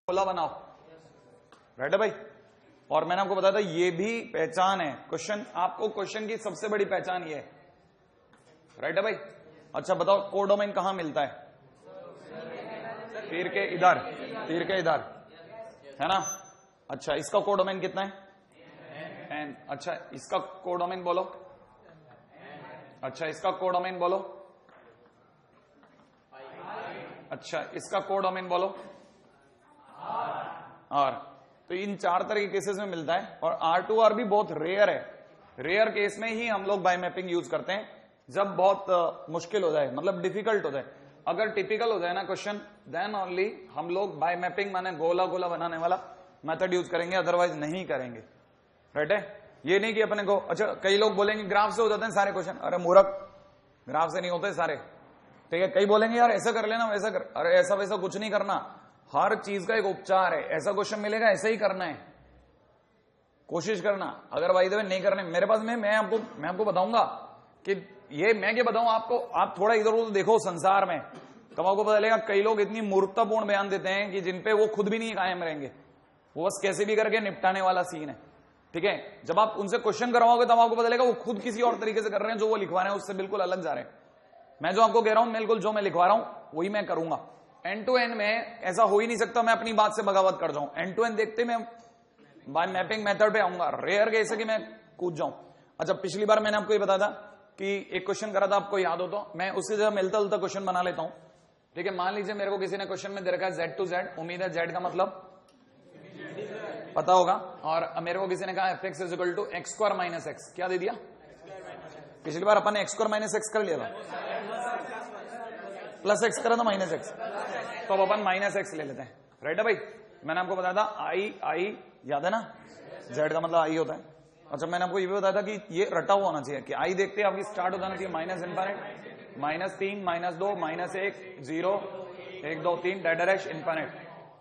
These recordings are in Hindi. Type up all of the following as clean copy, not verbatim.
गोला बनाओ, राइट है भाई। और मैंने आपको बताया था ये भी पहचान है क्वेश्चन, आपको क्वेश्चन की सबसे बड़ी पहचान ये है, राइट है भाई। अच्छा बताओ कोडोमेन कहां मिलता है? तीर के इधर, तीर के इधर, है ना। अच्छा इसका कोडोमेन कितना है? एन। अच्छा इसका कोडोमेन बोलो। अच्छा इसका कोडोमेन बोलो। अच्छा इसका कोडोमेन बोलो। आर। तो इन चार तरह के केसेस में मिलता है और R2R भी बहुत रेयर है। रेयर केस में ही हम लोग बाय मैपिंग यूज करते हैं, जब बहुत मुश्किल हो जाए, मतलब डिफिकल्ट हो जाए। अगर टिपिकल हो जाए ना क्वेश्चन, देन ओनली हम लोग बाय मैपिंग माने गोला गोला बनाने वाला मेथड यूज करेंगे, अदरवाइज नहीं करेंगे, राइट है। ये नहीं कि अपने को, अच्छा कई लोग बोलेंगे ग्राफ से हो जाते हैं सारे क्वेश्चन, अरे मूर्ख, ग्राफ से नहीं होते सारे, ठीक है। कई बोलेंगे यार ऐसा कर लेना वैसा कर, अरे ऐसा वैसा कुछ नहीं करना, हर चीज का एक उपचार है। ऐसा क्वेश्चन मिलेगा ऐसा ही करना है, कोशिश करना। अगर भाई नहीं करने मेरे पास में, मैं आपको बताऊंगा कि ये मैं क्या बताऊं आपको, आप थोड़ा इधर उधर देखो संसार में, तब आपको पता चलेगा कई लोग इतनी मूर्खतापूर्ण बयान देते हैं कि जिनपे वो खुद भी नहीं कायम रहेंगे, वो बस कैसे भी करके निपटाने वाला सीन है, ठीक है। जब आप उनसे क्वेश्चन करवाओगे तब आपको पता चलेगा वो खुद किसी और तरीके से कर रहे हैं, जो वो लिखवा रहे हैं उससे बिल्कुल अलग जा रहे हैं। मैं जो आपको कह रहा हूं बिल्कुल जो मैं लिखवा रहा हूं वही मैं करूंगा। एंड टू एंड में ऐसा हो ही नहीं सकता मैं अपनी बात से बगावत कर जाऊं। एंड टू एंड देखते मैं बाय मैपिंग मेथड पे आऊंगा, रेयर कैसे कि मैं कूद जाऊं। अच्छा पिछली बार मैंने आपको ये बताया था कि एक क्वेश्चन करा था, आपको याद हो तो मैं उससे जब मिलता जुलता क्वेश्चन बना लेता हूं, ठीक है। मान लीजिए मेरे को किसी ने क्वेश्चन में दे रखा है Z to Z, उम्मीद है Z का मतलब पता होगा, और मेरे को किसी ने कहा fx is equal to x square minus x, क्या दे दिया? पिछली बार अपन ने एक्स स्क्वायर माइनस एक्स कर लिया था, प्लस एक्स करा था माइनस एक्स, तो अब अपन माइनस एक्स ले लेते हैं, राइट है भाई। मैंने आपको बताया था आई याद है ना, जेड का मतलब आई होता है। अच्छा मैंने आपको ये भी बताया था कि ये रटा हुआ होना चाहिए कि आई देखते हैं आपकी स्टार्ट हो जाना चाहिए माइनस इनफाइनेट, -3 -2 -1 0 1 2 3 डैश इनफाइनेट,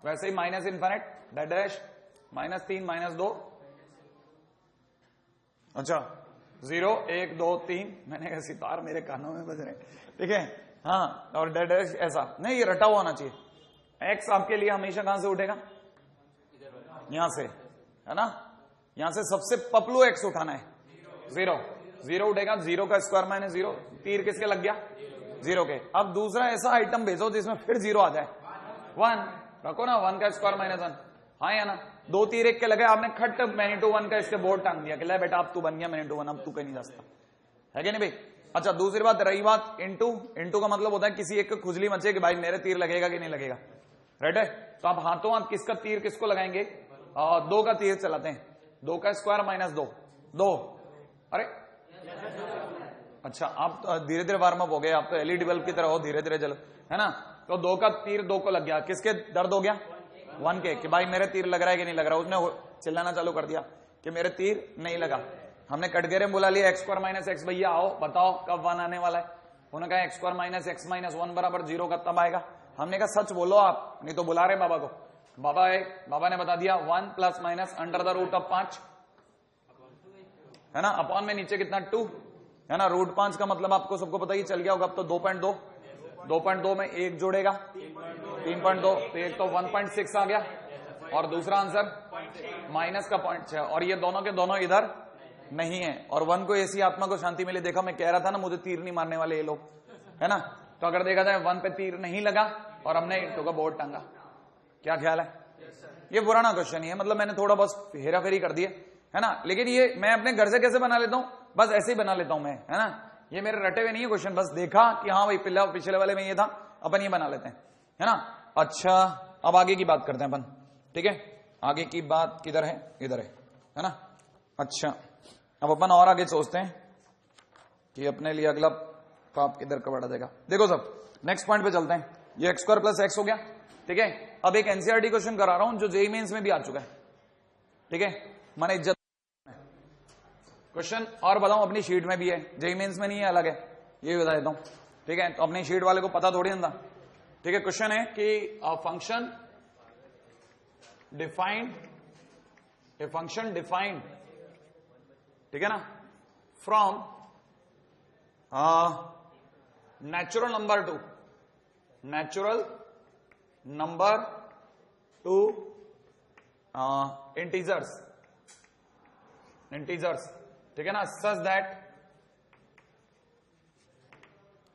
वैसे ही माइनस इनफाइनेट डैश -3 -2, अच्छा 0 1 2 3, मैंने कहा सितार मेरे कानों में बज रहे, ठीक है। हाँ और डैश ऐसा नहीं, ये रटा हुआ होना चाहिए। एक्स आपके लिए हमेशा कहां से उठेगा? यहां से, है ना। यहां से सबसे पपलू एक्स उठाना है, 0 उठेगा, 0 का स्क्वायर माइनस 0, तीर किसके लग गया? 0 के। अब दूसरा ऐसा आइटम भेजो जिसमें फिर 0 आ जाए, 1 रखो ना, 1 का स्क्वायर माइनस 1, हाँ या ना। 2 तीर एक के लगे, आपने खट मैनी टू 1 का इसके बोर्ड टांग दिया कि ले बेटा अब तू बन गया मैनी टू 1, अब तू कहीं नहीं जा सकता, है कि नहीं भाई। अच्छा दूसरी बात रही बात इंटू का मतलब होता है किसी एक खुजली मचे कि भाई मेरे तीर लगेगा कि नहीं लगेगा, राइट है। तो आप हाथों हाथ किसका तीर किसको लगाएंगे? 2 का तीर चलाते हैं, 2 का स्क्वायर माइनस 2, अरे अच्छा आप धीरे धीरे वार्म अप हो गए, आप तो एलईडी बल्ब की तरह हो, धीरे धीरे चलो, है ना। तो 2 का तीर 2 को लग गया, किसके दर्द हो गया? 1 के, कि भाई मेरे तीर लग रहा है कि नहीं लग रहा। उसने चिल्लाना चालू कर दिया कि मेरे तीर नहीं लगा। हमने कटघरे में बुला लिया, एक्स स्क्वायर माइनस एक्स, भैया आओ बताओ कब 1 आने वाला है। उन्होंने कहा x square minus x minus 1 बराबर 0 का तब आएगा। हमने कहा सच बोलो आप, नहीं तो बुला रहे बाबा को। बाबा ने बता दिया 1 plus minus under the root of 5, है ना, अपॉन में नीचे कितना 2, है ना। रूट 5 का मतलब आपको सबको पता ही चल गया होगा। अब तो 2.2 में 1 जोड़ेगा 3.2, तो एक तो 1.6 आ गया, और दूसरा आंसर माइनस का 0.6, और ये दोनों के दोनों इधर नहीं है। और 1 को ऐसी आत्मा को शांति मिले, देखा मैं कह रहा था ना मुझे तीर नहीं मारने वाले ये लोग, है ना। तो अगर देखा जाए 1 पे तीर नहीं लगा और हमने इंटू का बोर्ड टांगा, क्या ख्याल है? ये पुराना क्वेश्चन ही है, मतलब मैंने थोड़ा बस हेरा फेरी कर दिया, है ना। लेकिन ये मैं अपने घर से कैसे बना लेता हूं, बस ऐसे ही बना लेता हूं मैं, है ना। ये मेरे रटे हुए नहीं है क्वेश्चन, बस देखा कि हाँ भाई पिछले वाले में ये था, अपन ये बना लेते हैं, है ना। अच्छा अब आगे की बात करते हैं अपन, ठीक है। आगे की बात किधर है? इधर है ना। अच्छा अब अपन और आगे सोचते हैं कि अपने लिए अगला पाप किधर का बढ़ा देगा। देखो सब नेक्स्ट पॉइंट पे चलते हैं। ये एक्स स्क्वायर प्लस एक्स हो गया, ठीक है। अब एक एनसीईआरटी क्वेश्चन करा रहा हूं जो जेईई मेंस में भी आ चुका है, ठीक है। मैंने इज्जत क्वेश्चन और बताऊं अपनी शीट में भी है, जेईई मेंस में नहीं है, अलग है, ये भी बता देता हूं, ठीक है। तो अपनी शीट वाले को पता थोड़ी ना, ठीक है। क्वेश्चन है कि फंक्शन डिफाइंड, ठीक है ना, from natural number to integers, ठीक है ना, सच दैट,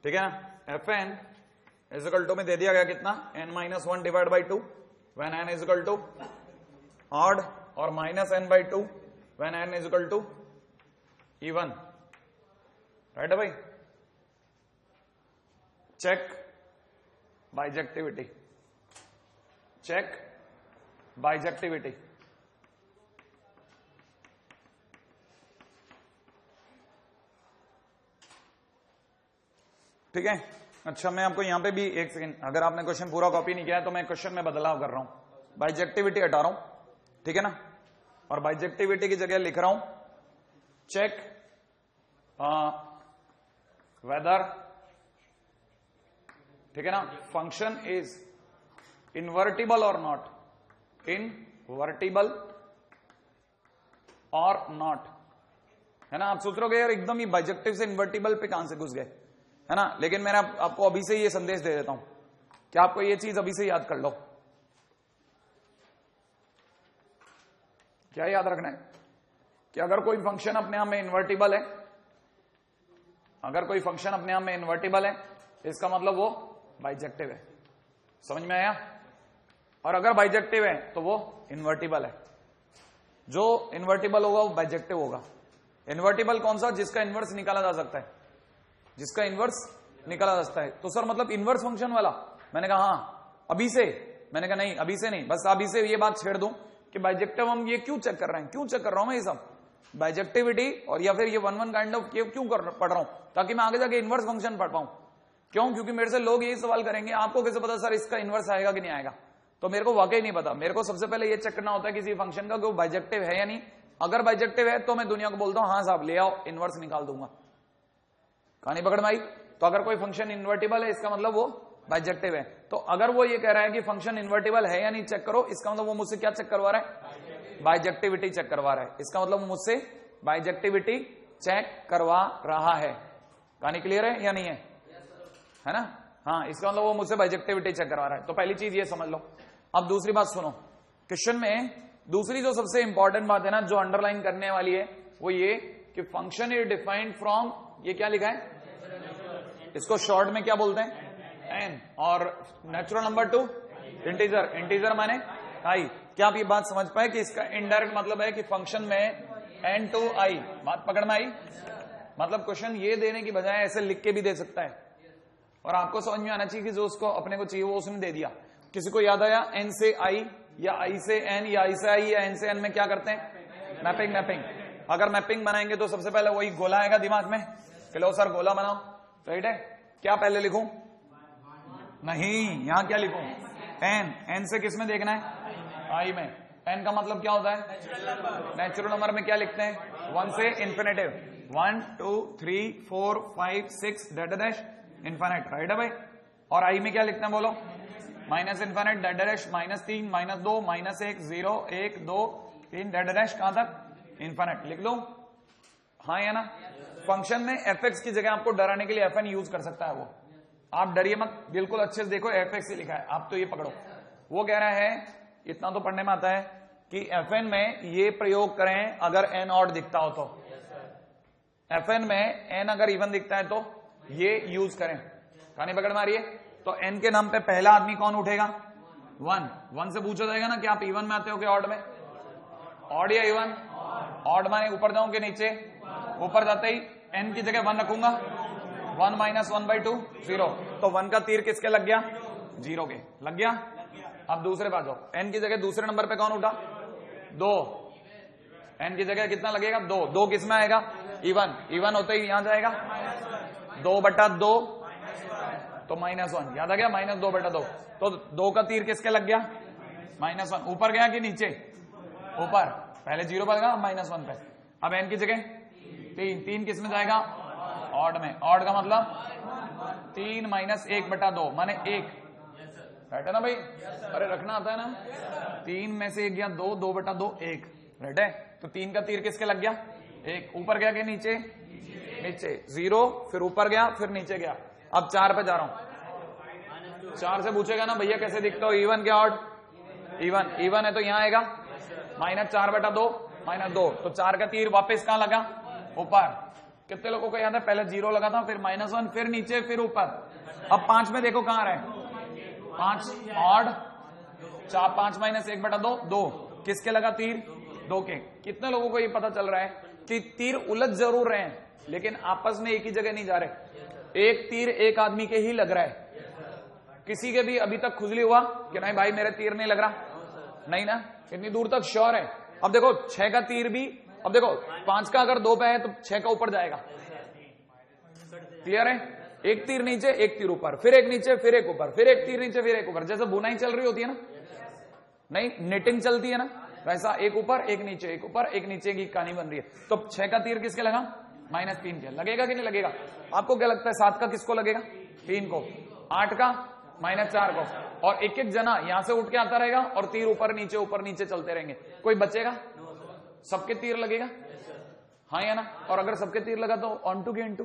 ठीक है ना, f n is equal to में दे दिया गया कितना, n-1 divide by 2 when n is equal to odd, और -n/2 when n is equal to even, right है भाई। चेक बाइजेक्टिविटी, चेक बाइजेक्टिविटी, ठीक है। अच्छा मैं आपको यहां पे भी एक सेकंड, अगर आपने क्वेश्चन पूरा कॉपी नहीं किया है तो मैं क्वेश्चन में बदलाव कर रहा हूं, बाइजेक्टिविटी हटा रहा हूं, ठीक है ना, और बाइजेक्टिविटी की जगह लिख रहा हूं चेक वेदर, ठीक है ना, फंक्शन इज इनवर्टिबल और नॉट, इनवर्टिबल और नॉट, है ना। आप सोच रहे हो यार एकदम ही बाइजेक्टिव से इन्वर्टिबल पे कहां से घुस गए, है ना, लेकिन मैंने आपको अभी से ये संदेश दे देता हूं कि आपको ये चीज अभी से याद कर लो। क्या याद रखना है कि अगर कोई फंक्शन अपने आप में इन्वर्टिबल है, अगर कोई फंक्शन अपने आप में इन्वर्टिबल है इसका मतलब वो बाइजेक्टिव है, समझ में आया। और अगर बाइजेक्टिव है तो वो इन्वर्टिबल है, जो इन्वर्टिबल होगा वो बाइजेक्टिव होगा। इन्वर्टिबल कौन सा, जिसका इन्वर्स निकाला जा सकता है, जिसका इन्वर्स निकाला जा सकता है। तो सर मतलब इन्वर्स फंक्शन वाला, मैंने कहा हाँ अभी से, मैंने कहा नहीं अभी से नहीं, बस अभी से ये बात छेड़ दूं कि बाइजेक्टिव हम ये क्यों चेक कर रहे हैं, क्यों चेक कर रहा हूं मैं ये सब बाइजेक्टिविटी, और या फिर ये वन काइंड ऑफ क्यों पढ़ रहा हूं, ताकि मैं आगे जाके इन्वर्स फंक्शन पढ़ पाऊं। क्यों, क्योंकि मेरे से लोग यही सवाल करेंगे आपको कैसे पता सर इसका इन्वर्स आएगा कि नहीं आएगा, तो मेरे को वाकई नहीं पता। मेरे को सबसे पहले ये चेक करना होता है किसी फंक्शन का कि वो बाइजेक्टिव है या नहीं। अगर बाइजेक्टिव है तो मैं दुनिया को बोलता हूं हाँ साहब ले आओ इन्वर्स निकाल दूंगा, कहानी पकड़ में आई। तो अगर कोई फंक्शन इन्वर्टिबल है इसका मतलब वो बाइजेक्टिव है। तो अगर वो ये कह रहा है कि फंक्शन इन्वर्टिबल है या नहीं चेक करो, इसका मतलब वो मुझसे क्या चेक करवा रहा है, बाइजेक्टिविटी चेक करवा रहा है। इसका मतलब वो मुझसे बाइजेक्टिविटी चेक करवा रहा है। कहानी क्लियर है या नहीं है ना। हाँ, इसका मतलब वो मुझसे बाइजेक्टिविटी चेक करवा रहा है। तो पहली चीज ये समझ लो। अब दूसरी बात सुनो, क्वेश्चन में दूसरी जो सबसे इंपॉर्टेंट बात है ना, जो अंडरलाइन करने वाली है, वो ये कि फंक्शन इज डिफाइंड फ्रॉम, ये क्या लिखा है, इसको शॉर्ट में क्या बोलते हैं, एन, और natural number two integer, integer माने आई। क्या आप ये बात समझ पाए कि इसका इनडायरेक्ट मतलब है कि फंक्शन में एन टू आई, बात पकड़ में आई। मतलब क्वेश्चन ये देने की बजाय ऐसे लिख के भी दे सकता है, और आपको समझ में आना चाहिए कि जो उसको अपने को चाहिए वो उसने दे दिया। किसी को याद आया एन से आई या आई से एन या आई से आई या एन से एन में क्या करते हैं, मैपिंग। मैपिंग अगर मैपिंग बनाएंगे तो सबसे पहले वही गोला आएगा दिमाग में, चलो सर गोला बनाओ, राइट है। क्या पहले लिखूं, नहीं यहां क्या लिखूं, एन, एन से किस में देखना है, आई में। एन का मतलब क्या होता है, नेचुरल नंबर में क्या लिखते हैं, 1 से इन्फिनेटिव, 1 2 3 4 5 6 डैश इन्फिनिट, राइट है भाई। और आई में क्या लिखते हैं बोलो, माइनस इन्फिनिट डैश, -3 -2 -1 0 1 2 3 डैश, कहां तक इन्फिनिट लिख लो, हाँ या ना। फंक्शन में एफ एक्स की जगह आपको डराने के लिए एफ एन यूज कर सकता है वो, आप डरिए मत, बिल्कुल अच्छे से देखो एफ एक्स ही लिखा है, आप तो ये पकड़ो। वो कह रहा है, इतना तो पढ़ने में आता है कि एफ एन में ये प्रयोग करें अगर एन ऑड दिखता हो तो, एफ एन में एन अगर इवन दिखता है तो ये यूज करें। कहानी पकड़ मारिए। तो एन के नाम पे पहला आदमी कौन उठेगा, 1 से पूछा जाएगा ना कि आप इवन में आते हो कि ऑड में, ऑड या इवन, ऑड माने ऊपर जाऊं कि नीचे, ऊपर जाते ही एन की जगह 1 रखूंगा, 1 - 1/2 0, तो 1 का तीर किसके लग गया, 0 के लग गया। अब दूसरे पास जाओ, एन की जगह दूसरे नंबर पे कौन उठा, 2, एन की जगह कितना लगेगा, 2, 2 किस में आएगा, इवन, इवन होते ही यहां जाएगा 2/2 तो -1, याद आ गया, -2/2, तो 2 का तीर किसके लग गया, -1, ऊपर गया कि नीचे, ऊपर, पहले 0 पर गया -1 पे। अब एन की जगह 3 किस में जाएगा, ऑड में, ऑड का मतलब 3 - 1/2 माने 1, राइट है ना भाई, अरे रखना आता है ना, 3 में से 1 गया 2, 2/2 1, राइट है। तो 3 का तीर किसके लग गया, 1, ऊपर गया कि नीचे, नीचे 0, फिर ऊपर गया फिर नीचे गया। अब 4 पे जा रहा हूं, 4 से पूछेगा ना भैया कैसे दिखता हो, इवन क्या ऑड, इवन है तो यहां आएगा -4/2 -2, तो 4 का तीर वापस कहां लगा? ऊपर। कितने लोगों को याद है? पहले 0 लगा था, फिर -1, फिर नीचे, फिर ऊपर। अब 5 में देखो कहां रहे? 5 ऑड, 4 5 -1/2 2। किसके लगा तीर? 2 के। कितने लोगों को ये पता चल रहा है कि तीर उलझ जरूर रहे हैं लेकिन आपस में एक ही जगह नहीं जा रहे। एक तीर एक आदमी के ही लग रहा है। किसी के भी अभी तक खुजली हुआ कि नहीं भाई मेरे तीर नहीं लग रहा? नहीं ना? इतनी दूर तक श्योर है। अब देखो 6 का तीर भी, अब देखो 5 का अगर 2 पे है तो 6 का ऊपर जाएगा। क्लियर है? एक तीर नीचे, एक तीर ऊपर, फिर एक नीचे, फिर एक ऊपर, फिर एक तीर नीचे, फिर एक ऊपर। जैसे बुनाई चल रही होती है ना, नहीं निटिंग चलती है ना, वैसा एक ऊपर एक नीचे, एक ऊपर एक नीचे की कहानी बन रही है। तो 6 का तीर किसके लगा? -3 के। लगेगा कि नहीं लगेगा? आपको क्या लगता है 7 का किसको लगेगा? 3 को। 8 का -4 को। और एक एक जना यहां से उठ के आता रहेगा और तीर ऊपर नीचे चलते रहेंगे। कोई बचेगा? सबके तीर लगेगा? हाँ या ना? और अगर सबके तीर लगा तो ऑन टू के इनटू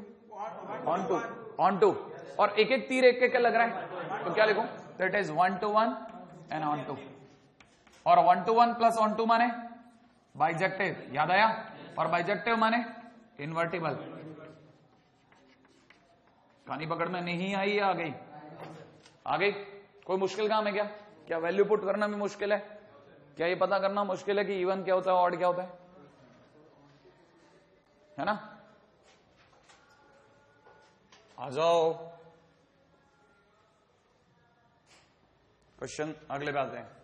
ऑन टू। और एक एक तीर एक एक लग रहा है तो क्या लिखूं? That is 1 to 1 and onto. और 1 to 1 प्लस ऑन टू माने बाइजेक्टिव। याद आया? और बाइजेक्टिव माने इन्वर्टिबल। कहानी पकड़ में नहीं आई या आ गई? आ गई। कोई मुश्किल काम है क्या? क्या वैल्यू पुट करना भी मुश्किल है? क्या ये पता करना मुश्किल है कि इवन क्या होता है, ऑड क्या होता है ना? आ जाओ, क्वेश्चन अगले पे आते हैं।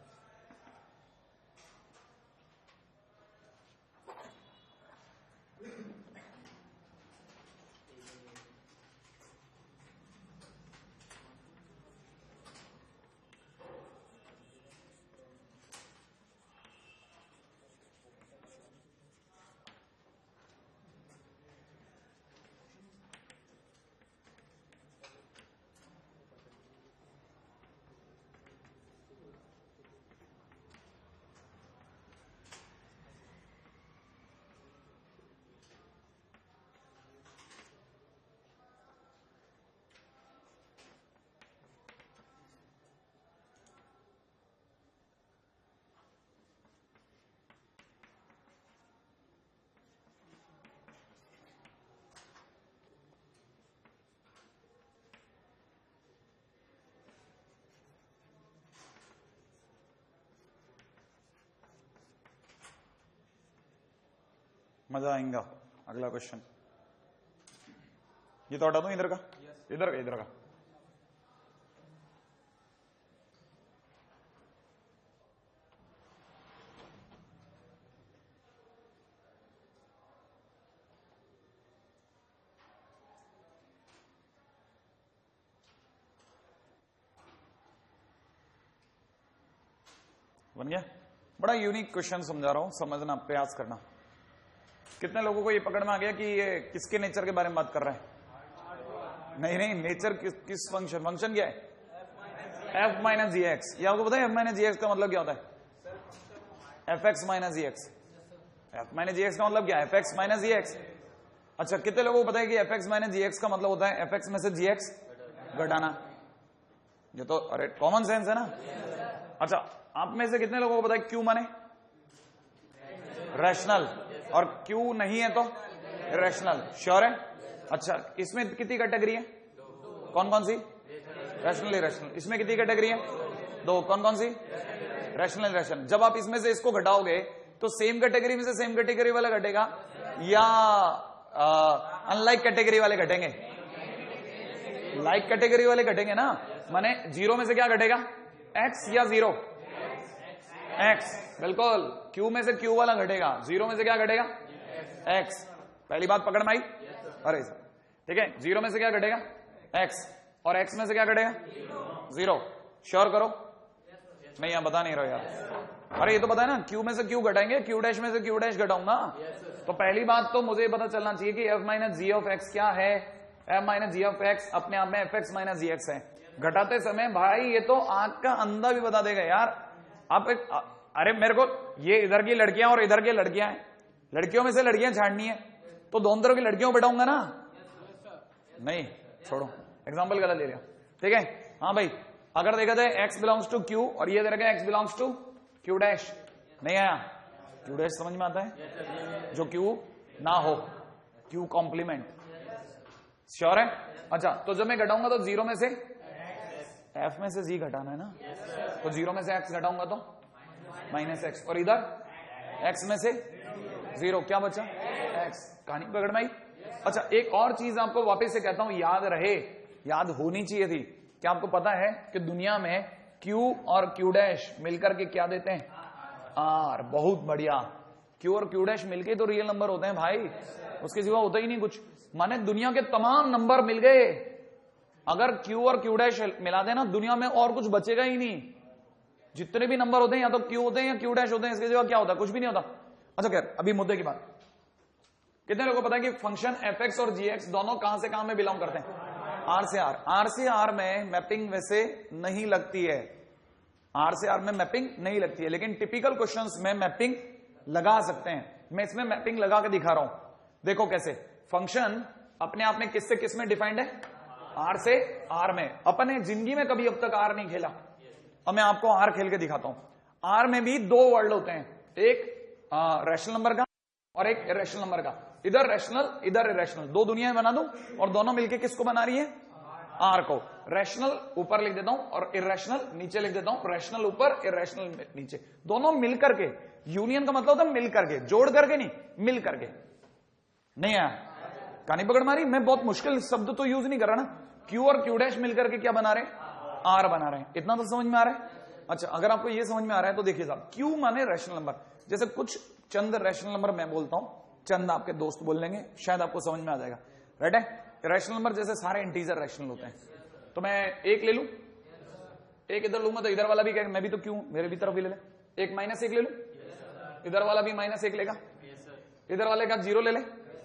मजा आएगा। अगला क्वेश्चन ये तो हटा दूं इधर का, इधर का। बन गया? बड़ा यूनिक क्वेश्चन समझा रहा हूं, समझना प्रयास करना। कितने लोगों को ये पकड़ में आ गया कि ये किसके नेचर के बारे में बात कर रहा है? नहीं, नेचर किस फंक्शन क्या है? f माइनस जी एक्स। ये आपको पता है f माइनस जी एक्स का मतलब क्या होता है? fx माइनस जी एक्स। f माइनस जी एक्स का मतलब क्या है? fx माइनस जी एक्स। अच्छा, कितने लोगों को पता है कि fx माइनस जी एक्स का मतलब होता है fx में से gx घटाना? ये तो अरे कॉमन सेंस है ना। अच्छा, आप में से कितने लोगों को पता है q माने रैशनल और q नहीं है तो इरेशनल? श्योर है? अच्छा, इसमें कितनी कैटेगरी है? कौन कौन सी? Rational irrational. इसमें कितनी कैटेगरी है? 2। कौन कौन सी? Rational irrational. जब आप इसमें से इसको घटाओगे तो सेम कैटेगरी में से सेम कैटेगरी वाला घटेगा या अनलाइक कैटेगरी वाले घटेंगे? लाइक कैटेगरी वाले घटेंगे ना। माने 0 में से क्या घटेगा? x या 0? x। बिल्कुल, q में से q वाला घटेगा, 0 में से क्या घटेगा? x। पहली बात पकड़ में आई? अरे ठीक है, 0 में से क्या घटेगा? x। और x में से क्या घटेगा? 0। श्योर करो। नहीं, यहां बता नहीं रहे यार। अरे ये तो पता है ना, q में से q घटाएंगे, q डैश में से q डैश घटाऊंगा। तो पहली बात तो मुझे पता चलना चाहिए कि f minus g of x क्या है। f minus g of x अपने आप में fx माइनस जी एक्स है। घटाते समय भाई ये तो आंख का अंधा भी बता देगा यार। आप अरे मेरे को ये इधर की लड़कियां और इधर की लड़कियां हैं, लड़कियों में से लड़कियां छाड़नी है तो दोनों तरफ की लड़कियों को बैठाऊंगा ना? नहीं, छोड़ो, एग्जांपल गलत ले लिया। ठीक है, हाँ भाई, अगर देखा जाए x बिलोंग्स टू q और ये दे रखा है x belongs to Q dash नहीं आया? क्यू डैश समझ में आता है? जो क्यू ना हो, क्यू कॉम्प्लीमेंट। श्योर है? अच्छा, तो जब मैं घटाऊंगा तो 0 में से f में से g घटाना है ना, तो 0 में से x घटाऊंगा तो -x, और इधर x में से 0, क्या बचा? x। कहानी पकड़ में आई? अच्छा, एक और चीज आपको वापस से कहता हूं, याद रहे, याद होनी चाहिए थी। क्या आपको पता है कि दुनिया में q और q डैश मिलकर के क्या देते हैं? r। बहुत बढ़िया। q और q डैश मिलके तो रियल नंबर होते हैं भाई, उसके सिवा होता ही नहीं कुछ। माने दुनिया के तमाम नंबर मिल गए। अगर q और q डैश मिला देना, दुनिया में और कुछ बचेगा ही नहीं। जितने भी नंबर होते हैं या तो q होते हैं या q डैश होते हैं, इसके सिवा क्या होता है? कुछ भी नहीं होता। अच्छा खैर, अभी मुद्दे की बात। कितने लोगों को पता है कि फंक्शन fx और gx दोनों कहां से कहां में बिलोंग करते हैं? r से r। r से r में मैपिंग वैसे नहीं लगती है, r से r में मैपिंग नहीं लगती है, लेकिन टिपिकल क्वेश्चंस में मैपिंग लगा सकते हैं। मैं इसमें मैपिंग लगा के दिखा रहा हूं। देखो कैसे। फंक्शन अपने आप में किस से किस में डिफाइंड है? r से r में। अपने जिंदगी में कभी अब तक r नहीं खेला, अब मैं आपको r खेल के दिखाता हूं। r में भी दो वर्ड होते हैं, एक रैशनल नंबर का और एक इरेशनल नंबर का। इधर रैशनल, इधर इरेशनल, दो दुनियाएं बना दूं और दोनों मिलके किसको बना रही है? r को। रैशनल ऊपर लिख देता हूं और इरेशनल नीचे लिख देता हूं। रैशनल ऊपर, इरेशनल नीचे, दोनों मिलकर के। यूनियन का मतलब होता है मिल करके, जोड़ करके नहीं, मिल करके। नहीं आया? कहानी पकड़ मारी? मैं बहुत मुश्किल शब्द तो यूज नहीं कर रहा ना। क्यू और क्यू डैश मिलकर के क्या बना रहे हैं? आर बना रहे हैं। इतना तो समझ में आ रहा है? अच्छा, अगर आपको ये समझ में आ रहा है तो देखिए साहब, क्यू माने रैशनल नंबर। जैसे कुछ चंद रैशनल नंबर मैं बोलता हूं, चंद आपके दोस्त बोल लेंगे, शायद आपको समझ में आ जाएगा। राइट है? रैशनल नंबर जैसे सारे इंटीजर रैशनल होते हैं, तो मैं एक ले लूं, एक इधर लूंगा तो इधर वाला भी कहेगा मैं भी तो क्यों, मेरे भी तरफ भी ले ले। एक -1 ले लूं, इधर वाला भी -1 लेगा, इधर वाले का 0 ले ले।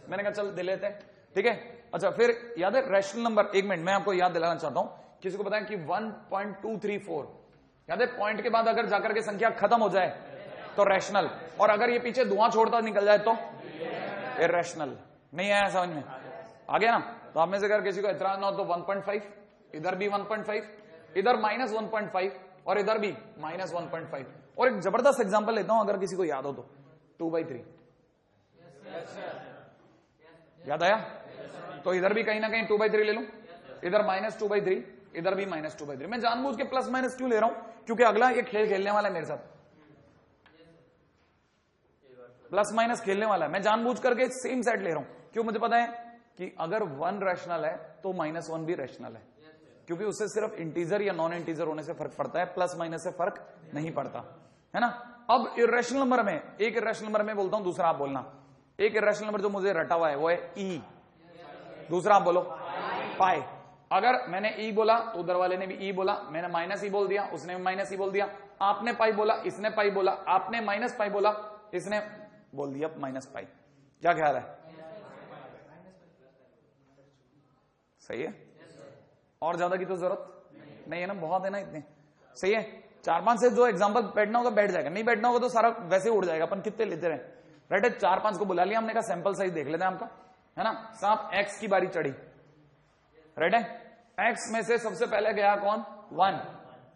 मैंने कहा चल दे लेते हैं, ठीक है। अच्छा, फिर याद है रैशनल नंबर? एक मिनट, मैं आपको याद दिलाना चाहता हूं। किसी को पता है कि 1.234 याद है? पॉइंट के बाद अगर जाकर के संख्या खत्म हो जाए तो रैशनल, और अगर ये पीछे धुआं छोड़ता निकल जाए तो इरैशनल। नहीं आया समझ में? आ गया ना? तो आप में से अगर किसी को एतराज ना हो तो 1.5, इधर भी 1.5, इधर -1.5 और इधर भी -1.5। और एक जबरदस्त एग्जांपल लेता हूं, अगर किसी को याद हो तो 2/3। याद आया? तो इधर भी कहीं ना कहीं 2/3 ले लूं, इधर -2/3, इधर भी -2/3। मैं जानबूझ के प्लस माइनस क्यों ले रहा हूं? क्योंकि अगला ये खेल खेलने वाला है मेरे साथ, प्लस माइनस खेलने वाला है। मैं जानबूझ करके सेम सेट ले रहा हूं। क्यों? मुझे पता है कि अगर 1 रैशनल है तो -1 भी रैशनल है, क्योंकि उससे सिर्फ इंटीजर या नॉन इंटीजर होने से फर्क पड़ता है, प्लस माइनस से फर्क नहीं पड़ता, है ना। अब इरेशनल नंबर में, एक इरेशनल नंबर में बोलता हूं, दूसरा आप बोलना। एक इरेशनल नंबर जो मुझे रटा हुआ है वो है ई, दूसरा आप बोलो पाई। अगर मैंने ई बोला तो उधर वाले ने भी ई बोला, मैंने -ई बोल दिया, उसने -ई बोल दिया, आपने पाई बोला, इसने पाई बोला, आपने -पाई बोला, इसने बोल दिया -पाई। क्या ख्याल है? सही है? और ज्यादा की तो जरूरत नहीं है ना, बहुत है ना इतने। सही है? 4-5 से जो एग्जांपल बैठना होगा बैठ जाएगा, नहीं बैठना होगा तो सारा वैसे उड़ जाएगा। अपन कितने लेते रहे? राइट है? 4-5 को बुला लिया हमने, कहा सैंपल साइज देख लेते हैं आपका, है ना। सांप एक्स की बारी चढ़ी, राइट है। एक्स में से सबसे पहले गया कौन?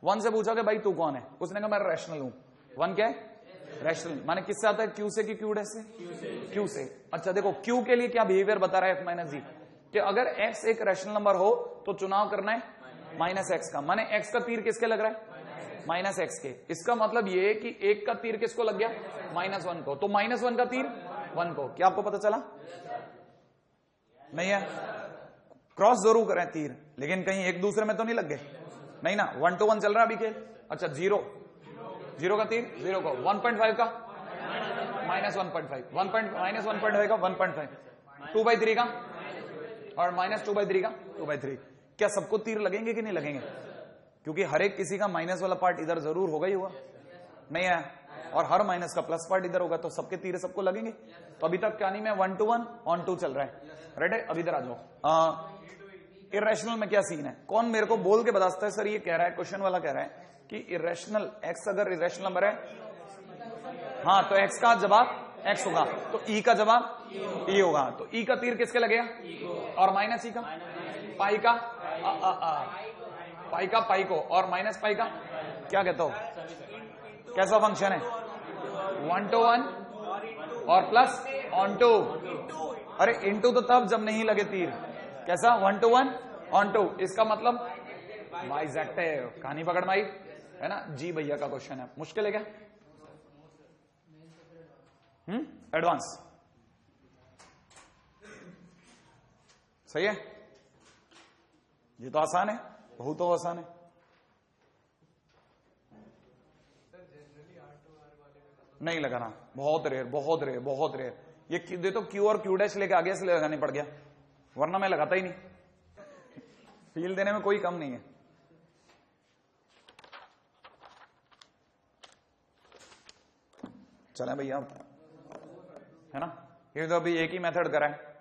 1 से पूछा कि भाई तू कौन है? उसने कहा मैं रैशनल हूं। 1 क्या है? रैशनल। माने किससे आता है? क्यू से कि क्यू डैश से? क्यू से। अच्छा देखो, क्यू के लिए क्या बिहेवियर बता रहा है F-G, कि अगर x एक रैशनल नंबर हो तो चुनाव करना है -x का। माने x का तीर किसके लग रहा है? -x के। इसका मतलब ये है कि 1 का तीर किसको लग गया? -1 को। तो -1 का तीर 1 को। क्या आपको पता चला? नहीं है? क्रॉस जरूर करें तीर, लेकिन कहीं एक दूसरे में तो नहीं लग गए? नहीं ना, 1 to 1 चल रहा है अभी खेल। अच्छा, 0 का तीर 0 को, 1.5 का -1.5, -1.5 का 1.5, 2/3 का और -2/3 का 2/3। क्या सबको तीर लगेंगे कि नहीं लगेंगे? क्योंकि हर एक किसी का माइनस वाला पार्ट इधर जरूर होगा ही होगा, नहीं है? और हर माइनस का प्लस पार्ट इधर होगा, तो सबके तीर सबको लगेंगे। तो अभी तक कहानी में 1 to 1 on 2 चल रहा है, राइट है। अब इधर आ जाओ, इरेशनल में क्या सीन है? कौन मेरे को बोल के बता सकता है? सर ये कह रहा है, क्वेश्चन वाला कह रहा है कि इरेशनल एक्स अगर इरेशनल नंबर है, हाँ, तो एक्स का जवाब एक्स होगा, तो ई का जवाब ई होगा। तो ई का तीर किसके लगेगा? और -ई का, पाई का, पाई का पाई को, और -पाई का क्या कहता हो? कैसा फंक्शन है? 1 to 1 और प्लस ऑन टू। अरे इनटू तो तब जब नहीं लगे तीर। कैसा? 1 to 1 ऑन टू। इसका मतलब बाइजेक्ट है। कहानी पकड़ में आई है ना जी भैया का क्वेश्चन है। मुश्किल है क्या? एडवांस सही है। ये तो आसान है, बहुत तो आसान है। नहीं लगाना, बहुत रेयर, बहुत रेयर, बहुत रेयर। ये तो क्यू और क्यू डैश लेके आगे से लगाने पड़ गया, वरना मैं लगाता ही नहीं। फील देने में कोई कम नहीं है। चलें भैया, है ना। ये तो अभी एक ही मेथड करा है।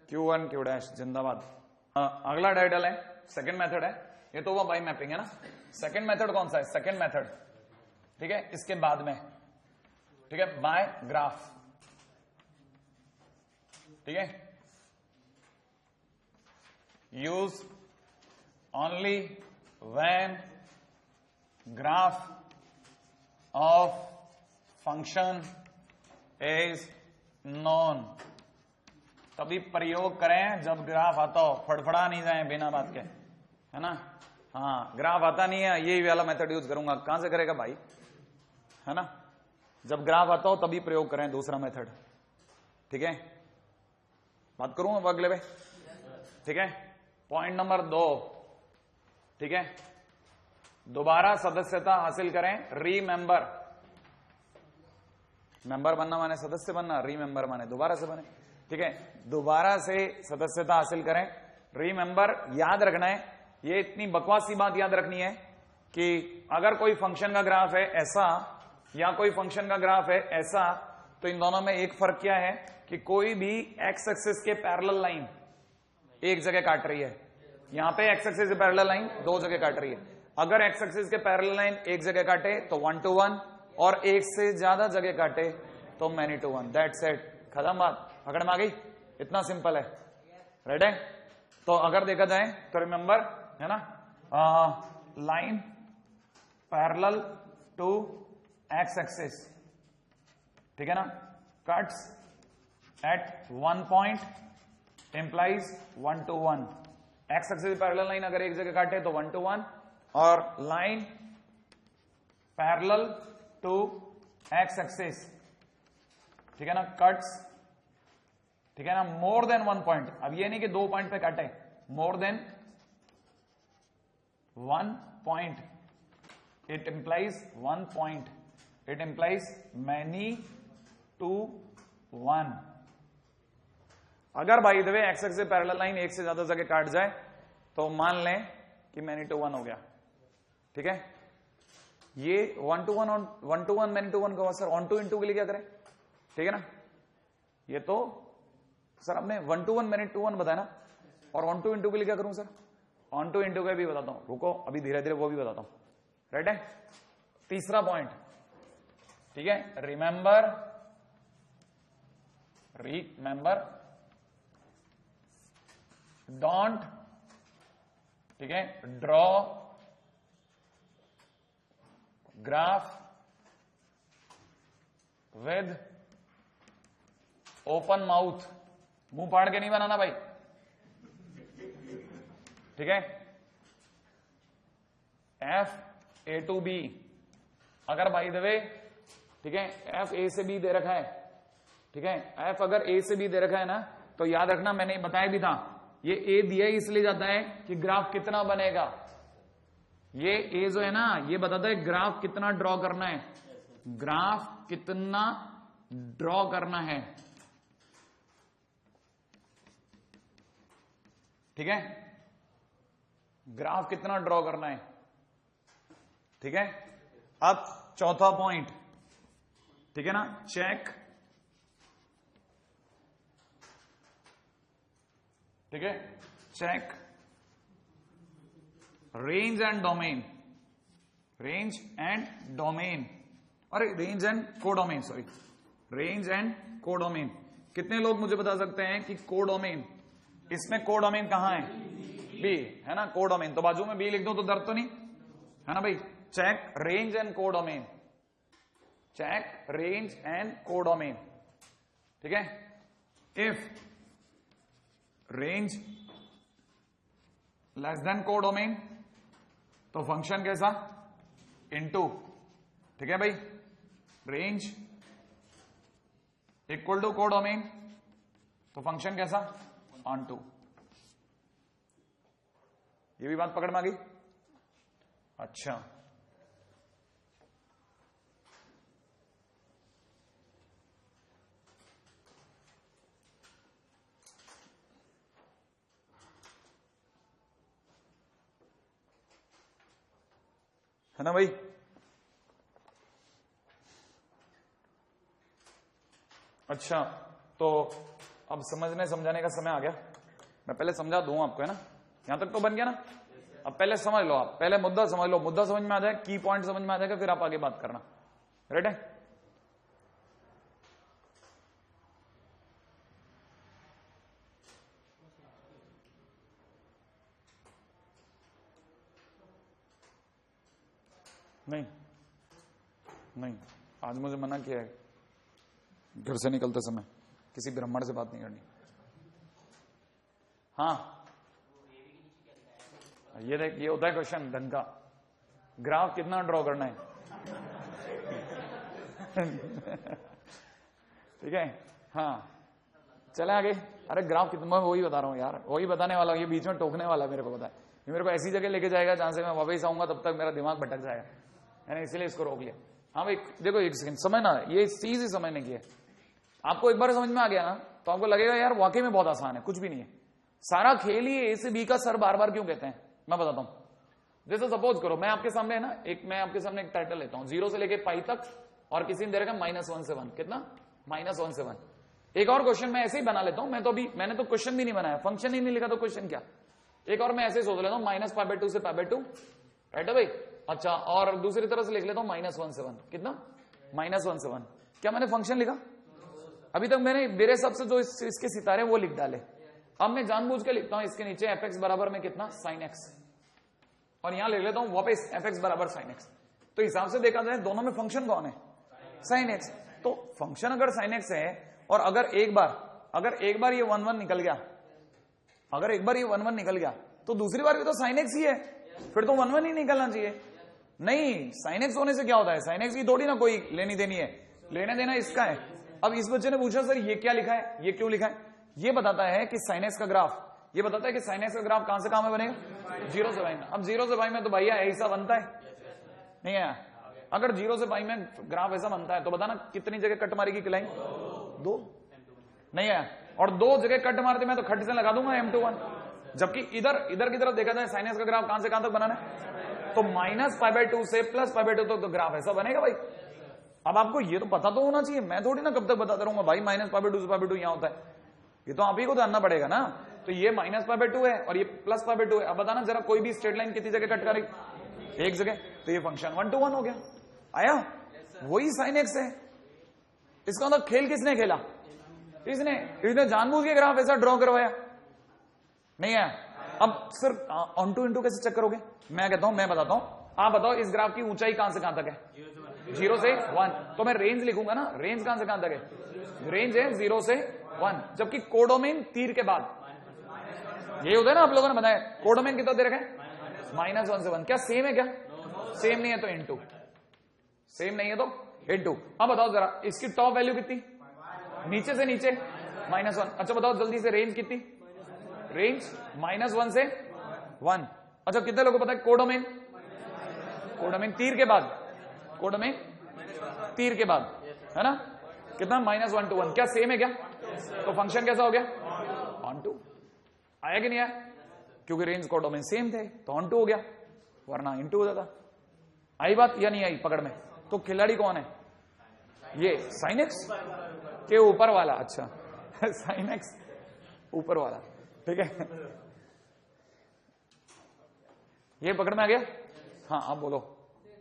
Q1 Q डैश जिंदाबाद। अगला डाइडल है, सेकंड मेथड है। ये तो वो बाई मैपिंग है ना। सेकंड मेथड कौन सा है? सेकंड मेथड, ठीक है, इसके बाद में, ठीक है, बाय ग्राफ, ठीक है। Use only when graph of function is known. तभी प्रयोग करें जब ग्राफ आता हो, फड़फड़ा नहीं जाए बिना बात के, है ना। हाँ, ग्राफ आता नहीं है, यही वाला मेथड यूज करूंगा। कहां से करेगा भाई, है ना। जब ग्राफ आता हो तभी प्रयोग करें दूसरा मेथड, ठीक है। बात करूं अब अगले पे, ठीक है। पॉइंट नंबर 2, ठीक है, दोबारा सदस्यता हासिल करें। रीमेंबर, मेंबर बनना माने सदस्य बनना, रीमेंबर माने दोबारा से बने, ठीक है। दोबारा से सदस्यता हासिल करें। रीमेंबर याद रखना है, ये इतनी बकवासी बात याद रखनी है कि अगर कोई फंक्शन का ग्राफ है ऐसा या कोई फंक्शन का ग्राफ है ऐसा, तो इन दोनों में एक फर्क क्या है कि कोई भी एक्स एक्सिस के पैरेलल लाइन एक जगह काट रही है। यहां पे एक्स एक्सिस के पैरेलल लाइन दो जगह काट रही है। अगर एक्स एक्सिस के पैरेलल लाइन एक जगह काटे तो 1 to 1, और एक से ज्यादा जगह काटे तो मैनी टू 1। दैट्स इट, खत्म बात। पकड़ में आ गई? इतना सिंपल है, राइट है। तो अगर देखा जाए तो रिमेंबर, है ना, line parallel to x axis, ठीक है ना, cuts at 1 point implies 1 to 1। X axis parallel line अगर एक जगह काटे तो 1 to 1, और line parallel to x axis, ठीक है ना, कट्स, ठीक है ना, मोर देन 1 पॉइंट। अब ये नहीं कि 2 पॉइंट पे काटे, more than 1 point. It implies 1 point, it implies many to 1। अगर by the way x axis parallel line एक से ज्यादा जगह काट जाए तो मान लें कि मैनी टू 1 हो गया, ठीक है। ये 1 to 1 और 1 to 1 मैनी टू 1 का सर ऑन टू इंटू के लिए क्या करें, ठीक है ना। ये तो सर आपने 1 to 1 मैनी टू 1 बताया ना, और ऑन टू इंटू के लिए क्या करूं सर? ऑन टू इंटू का भी बताता हूं, रुको अभी धीरे धीरे वो भी बताता हूं, राइट है। तीसरा पॉइंट, ठीक है, रिमेंबर डोंट, ठीक है, draw graph with open mouth. मुंह फाड़ के नहीं बनाना भाई, ठीक है। F A to B, अगर बाय द वे, ठीक है, F A से B दे रखा है, ठीक है, F अगर A से B दे रखा है ना, तो याद रखना मैंने बताया भी था, ये A दिया ही इसलिए जाता है कि ग्राफ कितना बनेगा। ये A जो है ना, ये बताता है ग्राफ कितना ड्रॉ करना है, ग्राफ कितना ड्रॉ करना है, ठीक है, ग्राफ कितना ड्रॉ करना है, ठीक है। अब चौथा पॉइंट, ठीक है ना, चेक, ठीक है, check range and domain, range and domain, अरे range and codomain, sorry, range and codomain. कितने लोग मुझे बता सकते हैं कि कोडोमेन, इसमें कोडोमेन कहां है? बी है ना, कोडोमेन। तो बाजू में बी लिख दो तो दर्द तो नहीं है ना भाई। Check range and codomain, check range and codomain, ठीक है। If range less than codomain तो फंक्शन कैसा? इनटू, ठीक है भाई। रेंज इक्वल टू कोडोमेन तो फंक्शन कैसा? Onto. ये भी बात पकड़ में आ गई? अच्छा, है ना भाई। अच्छा, तो अब समझने समझाने का समय आ गया। मैं पहले समझा दूं आपको, है ना, यहां तक तो बन गया ना। अब पहले समझ लो, आप पहले मुद्दा समझ लो, मुद्दा समझ में आ जाए, की पॉइंट समझ में आ जाएगा, फिर आप आगे बात करना। राइट है? नहीं नहीं, आज मुझे मना किया है घर से निकलते समय किसी ब्राह्मण से बात नहीं करनी। हाँ, ये देख, ये होता है क्वेश्चन ढंग का। ग्राफ कितना ड्रॉ करना है? ठीक है, हाँ, चले आगे। अरे ग्राफ कितना, मैं वही बता रहा हूँ यार, वही बताने वाला हूँ। ये बीच में टोकने वाला मेरे को पता है, ये मेरे को ऐसी जगह लेके जाएगा जहां से मैं वापस आऊंगा तब तक मेरा दिमाग भटक जाएगा, है ना, इसलिए इसको रोक लिया। हाँ भाई देखो, एक सेकंड समझना, ये चीज ही समझने की है। आपको एक बार समझ में आ गया ना तो आपको लगेगा यार वाकई में बहुत आसान है। कुछ भी नहीं है, सारा खेल ही ए से बी का सर बार बार क्यों कहते हैं मैं बताता हूं। जैसे सपोज करो मैं आपके सामने, है ना, मैं आपके सामने एक टाइटल लेता हूं, 0 से लेके पाई तक, और किसी ने दे रखा -1 से 1, कितना? -1 से 1। एक और क्वेश्चन मैं ऐसे ही बना लेता हूं, मैंने तो क्वेश्चन भी नहीं बनाया, फंक्शन ही नहीं लिखा तो क्वेश्चन क्या। एक और मैं ऐसे ही सोच लेता हूं, -π/2 से π/2, राइट है भाई। अच्छा, और दूसरी तरह से लिख लेता हूं -1 से 1, कितना? -1 से 1। क्या मैंने फंक्शन लिखा? अभी तक मैंने मेरे हिसाब से जो इसके सितारे वो लिख डाले। अब मैं जानबूझ के लिखता हूं इसके नीचे fx बराबर में कितना? sin x, और यहां लिख लेता हूं वापस fx बराबर sin x। तो हिसाब से देखा जाए दोनों में फंक्शन कौन है? sin x। तो फंक्शन अगर sin x है, और अगर एक बार ये 1 निकल गया, अगर एक बार ये 1 निकल गया तो दूसरी बार भी तो sin x ही है, फिर तो 1 ही निकलना चाहिए। नहीं, sin x होने से क्या होता है? sin x की थोड़ी ना कोई लेनी देनी है, लेना देना इसका है। अब इस बच्चे ने पूछा सर ये क्या लिखा है, ये क्यों लिखा है? ये बताता है कि sin x का ग्राफ, ये बताता है कि sin x का ग्राफ कहां से कहां में बनेगा? 0 से y में। अब 0 से y में तो भैया ऐसा बनता है नहीं है? अगर 0 से y में ग्राफ ऐसा बनता है तो बताना कितनी जगह कट मारेगी क्लाइन? 2 नहीं है, और 2 जगह कट मारते मैं तो खट से लगा दूंगा M21। जबकि इधर की तरफ देखा जाए sin x का ग्राफ कहां से कहां तक बनाना है? तो -π/2 से +π/2 तक तो ग्राफ ऐसा बनेगा भाई। अब आपको ये तो पता तो होना चाहिए, मैं थोड़ी ना कब तक बताता रहूंगा भाई -π/2 से π/2 यहां होता है, ये तो आप ही को जानना पड़ेगा ना। तो ये -π/2 है और ये +π/2 है। अब बताना जरा कोई भी स्ट्रेट लाइन कितनी जगह कट करेगी? एक जगह। तो ये फंक्शन 1 to 1 हो गया। आया? वही sin x है। इसका मतलब खेल किसने खेला? इसने जानबूझ के ग्राफ ऐसा ड्रॉ करवाया नहीं है। अब सिर्फ ऑन टू इनटू कैसे चेक करोगे? मैं कहता हूं, मैं बताता हूं, आप बताओ इस ग्राफ की ऊंचाई कहां से कहां तक है? 0 से 1। तो मैं रेंज लिखूंगा ना, रेंज कहां से कहां तक है? रेंज है 0 से 1। जबकि कोडोमेन तीर के बाद, ये होता है ना, आप लोगों ने बताया कोडोमेन कितना दे रखा है? -1 से 1। क्या सेम है? क्या सेम नहीं है तो इनटू, सेम नहीं है तो इनटू। अब बताओ जरा इसकी टॉप वैल्यू कितनी? नीचे से नीचे -1। अच्छा बताओ जल्दी से रेंज कितनी? रेंज -1 से 1। अच्छा कितने लोगों को पता है कोडोमेन? कोडोमेन तीर के बाद, कोडोमेन तीर के बाद, है ना, कितना? -1 to 1। क्या सेम है? क्या तो फंक्शन कैसा हो गया? Onto. आया कि नहीं आया? क्योंकि रेंज कोडोमेन सेम थे तो ऑन टू हो गया, वरना इन टू हो जाता। आई बात या नहीं आई पकड़ में? तो खिलाड़ी कौन है? ये sin x के ऊपर वाला। अच्छा sin x ऊपर वाला, ठीक है, ये पकड़ में आ गया। हाँ अब बोलो,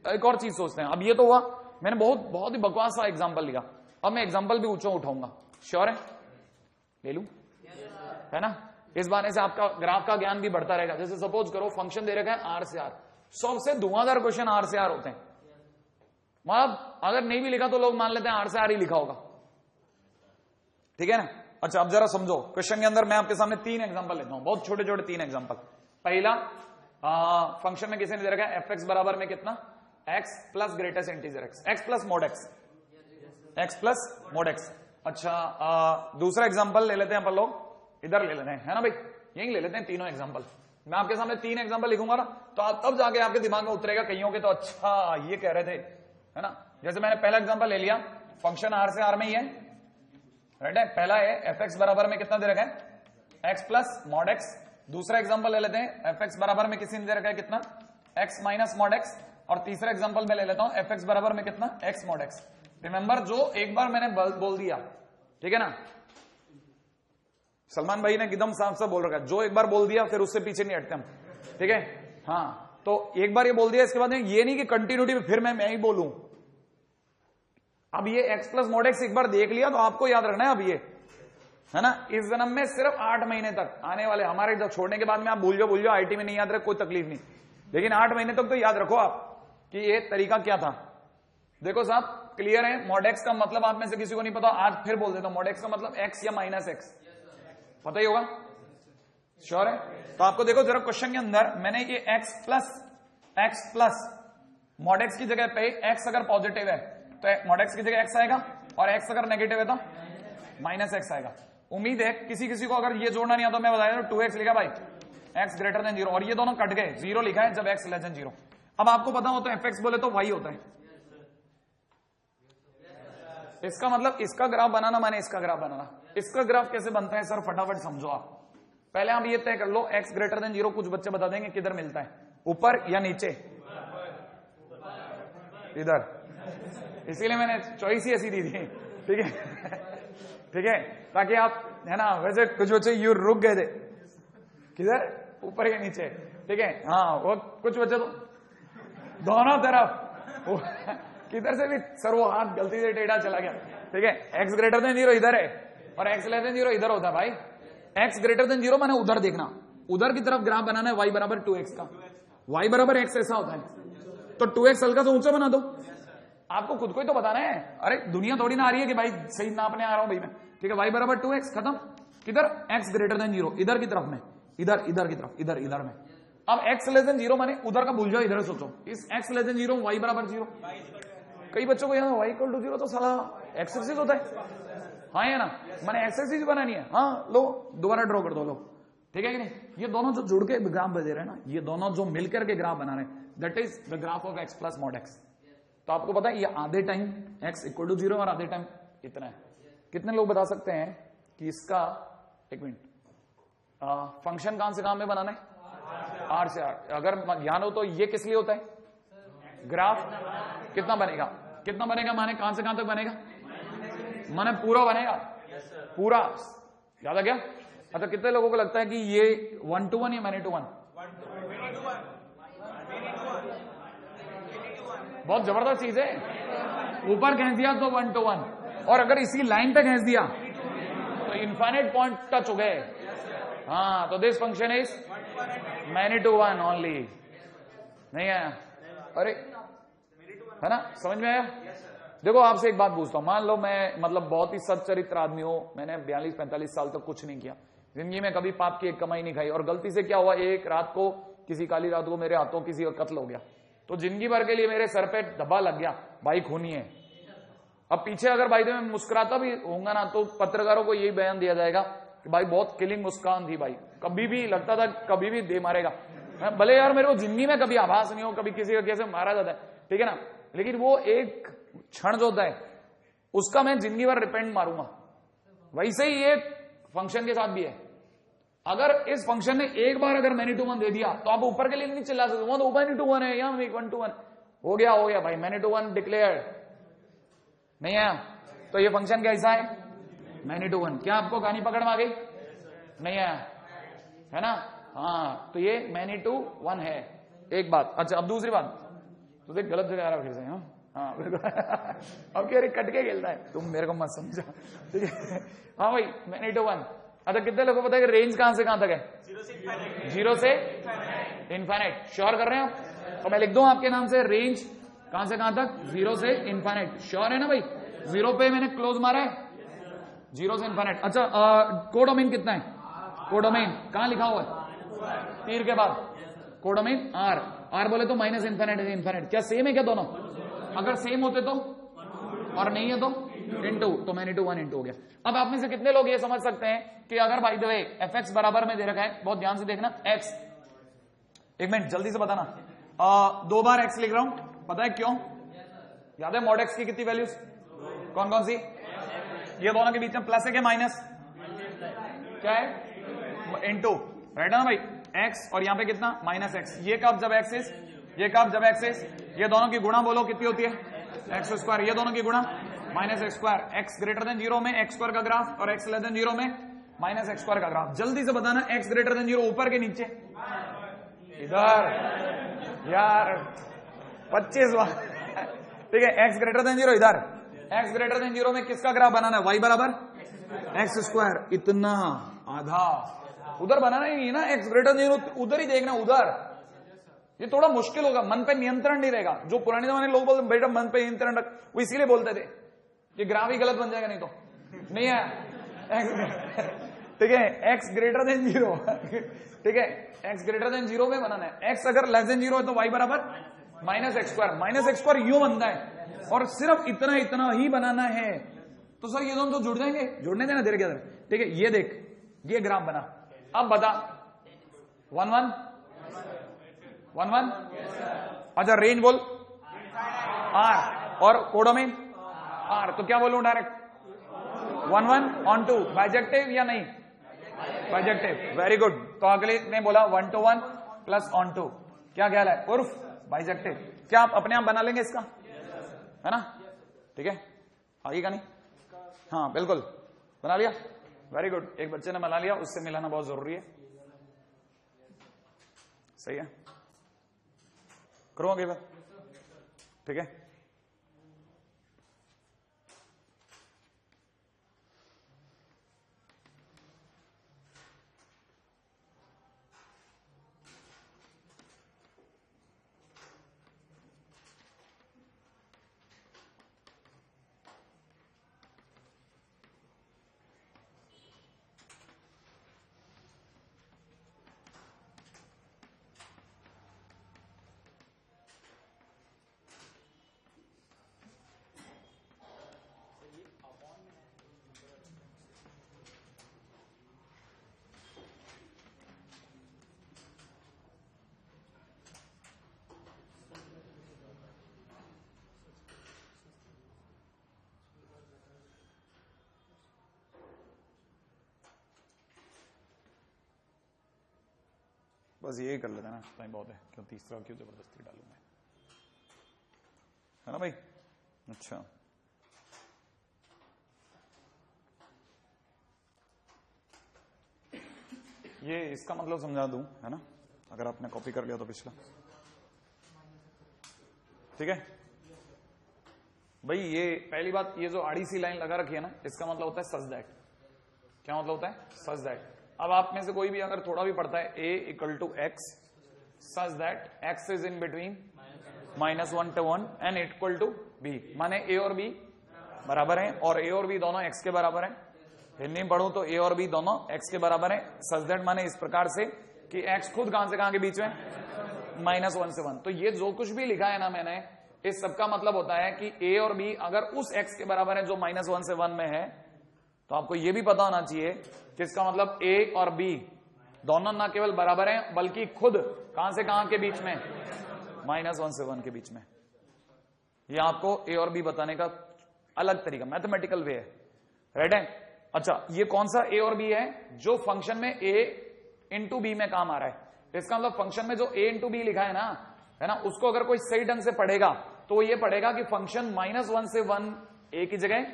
एक और चीज सोचते हैं। अब ये तो हुआ, मैंने बहुत ही बकवास सा एग्जांपल लिया, अब मैं एग्जांपल भी ऊंचा उठाऊंगा। श्योर है? ले लूं, है ना। इस बहाने से आपका ग्राफ का ज्ञान भी बढ़ता रहेगा। जैसे सपोज करो फंक्शन दे रखा है आर से आर, सबसे धुआंधार क्वेश्चन आर से आर होते हैं। मतलब अगर नहीं भी लिखा तो लोग मान लेते हैं आर से आर ही लिखा होगा, ठीक है ना। अच्छा अब जरा समझो, क्वेश्चन के अंदर मैं आपके सामने 3 एग्जांपल लेता हूं, बहुत छोटे छोटे 3 एग्जांपल। पहला फंक्शन में किसी ने दे रखा है fx बराबर में कितना, x plus greatest integer x plus mode x plus mode x। अच्छा दूसरा एग्जांपल ले लेते हैं अपन लोग, इधर ले लेते हैं, है ना भाई, यही ले लेते हैं तीनों एग्जांपल। मैं आपके सामने 3 एग्जांपल लिखूंगा ना, तो आप तब जाके आपके दिमाग में उतरेगा कईयों के, तो अच्छा ये कह रहे थे, है ना। जैसे मैंने पहला एग्जांपल ले लिया, फंक्शन आर से आर में ही है, राइट है। पहला है fx बराबर में कितना दे रखा है, x प्लस मॉड x। दूसरा एग्जांपल ले लेते हैं, fx बराबर में किसी ने दे रखा है कितना, x माइनस मॉड x। और तीसरा एग्जांपल मैं ले लेता हूं, fx बराबर में कितना, x मॉड x। रिमेंबर जो एक बार मैंने बोल दिया, ठीक है ना, सलमान भाई ने एकदम साफ साफ बोल रखा है, जो एक बार बोल दिया फिर उससे पीछे नहीं हटते हम, ठीक है। हाँ तो एक बार ये बोल दिया, इसके बाद ये नहीं कि कंटिन्यूटी में फिर मैं ही बोलूं। अब ये x प्लस मॉड x एक बार देख लिया तो आपको याद रखना है, अब ये है ना, इस जन्म में सिर्फ 8 महीने तक आने वाले, हमारे जब छोड़ने के बाद में आप भूल जाओ आईटी में नहीं याद रहे कोई तकलीफ नहीं, लेकिन 8 महीने तक तो याद रखो आप कि ये तरीका क्या था। देखो साहब क्लियर है, मॉड x का मतलब आप में से किसी को नहीं पता, आज फिर बोल देता हूं, मॉड x का मतलब x या माइनस x, पता ही होगा, श्योर है। तो आपको देखो जरा क्वेश्चन के अंदर मैंने ये x प्लस मॉड x की जगह पे x अगर पॉजिटिव है तो मॉड x की जगह x आएगा, और x अगर नेगेटिव है तो माइनस x आएगा। उम्मीद है किसी किसी को अगर ये जोड़ना नहीं आता, मैं बताया 2x लिखा भाई, x ग्रेटर देन 0, और ये दोनों कट गए, 0 लिखा है जब x लेस देन 0। अब आपको पता हो तो fx बोले तो y होता है, इसका मतलब इसका ग्राफ बनाना माने इसका ग्राफ बनाना। इसका ग्राफ कैसे बनता है सर, फटाफट समझो आप। पहले आप ये तय कर लो, x ग्रेटर देन 0 कुछ बच्चे बता देंगे किधर मिलता है, ऊपर या नीचे, इधर, इसीलिए मैंने चॉइस ही ऐसी दी थी, ठीक है ठीक है, ताकि आप, है ना, वैसे कुछ बच्चे यू रुक गए थे, किधर, ऊपर या नीचे, ठीक है। हाँ वो कुछ बच्चे तो दोनों तरफ किधर से भी सर वो हाथ गलती से टेढ़ा चला गया, ठीक है। x ग्रेटर देन 0 इधर है और x लेस देन 0 इधर होता है भाई। x ग्रेटर देन 0 माने उधर देखना, उधर की तरफ ग्राफ बनाना है y बराबर 2x का, y बराबर x ऐसा होता है, तो 2x हल्का सा ऊंचा बना दो, आपको खुद को ही तो बताना है, अरे दुनिया थोड़ी ना आ रही है कि भाई सही नापने आ रहा हूं भाई मैं, ठीक है। y बराबर 2x खत्म, किधर, x ग्रेटर देन 0 इधर की तरफ में, इधर की तरफ, इधर में। अब x लेस देन 0 माने उधर का भूल जाओ, इधर सोचो, इस x लेस देन 0 y बराबर 0। कई बच्चों को यहाँ y इक्वल टू 0 तो साला एक्सरसाइज होता है, हाँ या ना, मैंने एक्सरसाइज बनानी है, हाँ लो दोबारा ड्रॉ कर दो, लो, ठीक है कि नहीं। ये दोनों जो जुड़ के ग्राफ बना रहे हैं ना, ये दोनों जो मिलकर के ग्राफ बना रहे हैं, that is the graph of x plus mod x। तो आपको पता है ये आधे टाइम x इक्वल टू 0 और आधे टाइम इतना है। कितने लोग बता सकते हैं कि इसका, एक मिनट, फंक्शन कहां से कहां में बनाना है, r से r। अगर ज्ञान हो तो ये किस लिए होता है, ग्राफ कितना बनेगा माने कहां से कहां तक बनेगा, माने पूरा बनेगा, पूरा, याद आ गया। अच्छा कितने लोगों को लगता है कि ये 1 to 1 या मैनी टू 1, बहुत जबरदस्त चीज है। ऊपर खींच दिया तो 1 to 1, और अगर इसी लाइन पे खींच दिया तो इनफाइनाइट पॉइंट टच हो गए। हाँ तो this function is many to 1 only, नहीं आया, अरे है ना, समझ में आया। देखो आपसे एक बात पूछता हूं, मान लो मैं मतलब बहुत ही सच्चरित्र आदमी हूं, मैंने 42-45 साल तक कुछ नहीं किया, जिंदगी में कभी पाप की एक कमाई नहीं खाई, और गलती से क्या हुआ, एक रात को, किसी काली रात को मेरे हाथों किसी का कत्ल हो गया, तो जिंदगी भर के लिए मेरे सर पे धब्बा लग गया, भाई खूनी है। अब पीछे अगर भाई मैं मुस्कुराता भी होऊंगा ना, तो पत्रकारों को यही बयान दिया जाएगा कि भाई बहुत किलिंग मुस्कान थी भाई, कभी भी लगता था कभी भी दे मारेगा, भले यार मेरे को जिंदगी में कभी आभास नहीं हो कभी किसी का कैसे मारा जाता है, ठीक है ना, लेकिन वो एक क्षण जो होता है उसका मैं जिंदगी भर रिपेंड मारूंगा। वैसे ही ये फंक्शन के साथ भी है, अगर इस फंक्शन ने एक बार अगर मैनी टू 1 दे दिया तो आप ऊपर के लिए नहीं चिल्ला सकते, वो तो मैनी टू 1 है या 1 to 1 हो गया भाई, मैनी टू 1 डिक्लेयर नहीं है। तो ये फंक्शन कैसा है, मैनी टू 1। क्या आपको कहानी पकड़ में आ गई, नहीं है ना, हाँ तो ये मैनी टू 1 है, एक बात। अच्छा अब दूसरी बात, तो देख गलत जगह आ रहा फिर से, हाँ बिल्कुल। अब कह रही कट के खेलता है, तुम मेरे को मत समझा, ठीक है। हाँ भाई मैनी टू वन। अच्छा कितने लोगों को पता है कि रेंज कहां से कहां तक है? 0 से इनफाइनाइट। श्योर कर रहे हो? तो मैं लिख दूं आपके नाम से, रेंज कहां से कहां तक? 0 से इनफाइनाइट। श्योर है ना भाई? 0 पे मैंने क्लोज मारा है, 0 से इनफाइनाइट। अच्छा कोडोमेन कितना है? कोडोमेन कहां लिखा हुआ है? तीर के बाद कोडोमेन आर। आर बोले तो माइनस इनफाइनाइट है इनफाइनाइट। क्या सेम है क्या दोनों? अगर सेम होते तो, और नहीं है तो इनटू, तो मैंने 1 इंटू हो गया। अब आप में से कितने लोग ये समझ सकते हैं कि अगर बाय द वे fx बराबर में दे रखा है, बहुत ध्यान से देखना, x, एक मिनट जल्दी से बताना, 2 बार x लिख रहा हूं, पता है क्यों? याद है मॉड x की कितनी वैल्यूज? कौन कौन सी? ये दोनों के बीच में प्लस है क्या माइनस? क्या है? इनटू, राइट है ना भाई? x और यहां पे कितना? Minus x। ये कब? जब एक्सिस, ये कब? जब एक्सिस। ये दोनों की गुणा बोलो कितनी होती है? X square. ये दोनों की गुणा minus x square. X greater than 0 में एक्स स्क्वायर का ग्राफ और एक्स लेस देन 0 में माइनस एक्स स्क्वायर का ग्राफ। जल्दी से बताना, एक्स ग्रेटर देन 0 ऊपर के नीचे? इधर यार 25 बार, ठीक है। एक्स ग्रेटर देन 0 इधर, एक्स ग्रेटर देन 0 में किसका ग्राफ बनाना है? y बराबर एक्स स्क्वायर, इतना आधा उधर बनाना ही नहीं ना। एक्स ग्रेटर देन 0 उधर ही देखना, उधर। ये थोड़ा मुश्किल होगा, मन पे नियंत्रण नहीं रहेगा। जो पुराने जमाने लोग बोलते बेटा मन पे नियंत्रण रख, वो इसीलिए बोलते थे कि ग्राफ ही गलत बन जाएगा, नहीं तो नहीं है। ठीक है, एक्स ग्रेटर देन 0, ठीक है, एक्स ग्रेटर देन 0 में बनाना है। एक्स अगर लेस देन 0 है तो y बराबर minus x square. Minus x square यूं बनता है और सिर्फ इतना इतना ही बनाना है। तो सर ये दोनों तो जुड़ जाएंगे, जुड़ने देना धीरे धीरे, ठीक है। ये देख, ये ग्राफ बना। अब बता 1 1 1 1। अच्छा रेंज बोल आर और कोडोमेन आर, तो क्या बोलूं डायरेक्ट? 1 1 ऑन 2। बाइजेक्टिव या नहीं? Bijective, very good. तो अगले ने बोला 1 to 1 प्लस ऑन 2, क्या ख्याल है? उर्फ बाइजेक्टिव। क्या आप अपने आप बना लेंगे इसका, है ना? ठीक है, आगे नहीं? हाँ बिल्कुल बना लिया, वेरी गुड। एक बच्चे ने बना लिया, उससे मिलाना बहुत जरूरी है। सही है, करो आगे बात, ठीक है। बस यही कर लेते ना, टाइम बहुत है। क्यों तीसरा क्यों जबरदस्ती डालूं मैं, है ना भाई? अच्छा ये इसका मतलब समझा दूं, है ना? अगर आपने कॉपी कर लिया तो पिछला, ठीक है भाई। ये पहली बात, ये जो आड़ी सी लाइन लगा रखी है ना, इसका मतलब होता है सच दैट। क्या मतलब होता है? Such that. अब आप में से कोई भी अगर थोड़ा भी पढ़ता है a equal to x such that x is in between -1 to 1 and equal to b, माने a और b बराबर हैं और a और b दोनों x के बराबर हैं। हिंदी में पढ़ूं तो a और b दोनों x के बराबर हैं। सच दैट माने इस प्रकार से कि x खुद कहां से कहां के बीच में? -1 से 1। तो ये जो कुछ भी लिखा है ना मैंने, इस सबका मतलब होता है कि a और b अगर उस x के बराबर है जो -1 से 1 में है, तो आपको यह भी पता होना चाहिए कि इसका मतलब a और b दोनों ना केवल बराबर हैं बल्कि खुद कहां से कहां के बीच में? -1 से 1 के बीच में। यह आपको a और b बताने का अलग तरीका, मैथमेटिकल वे है, राइट है? अच्छा ये कौन सा a और b है? जो फंक्शन में a इंटू b में काम आ रहा है। इसका मतलब फंक्शन में जो a इंटू b लिखा है ना, उसको अगर कोई सही ढंग से पढ़ेगा तो ये पढ़ेगा कि फंक्शन -1 से 1 a की जगह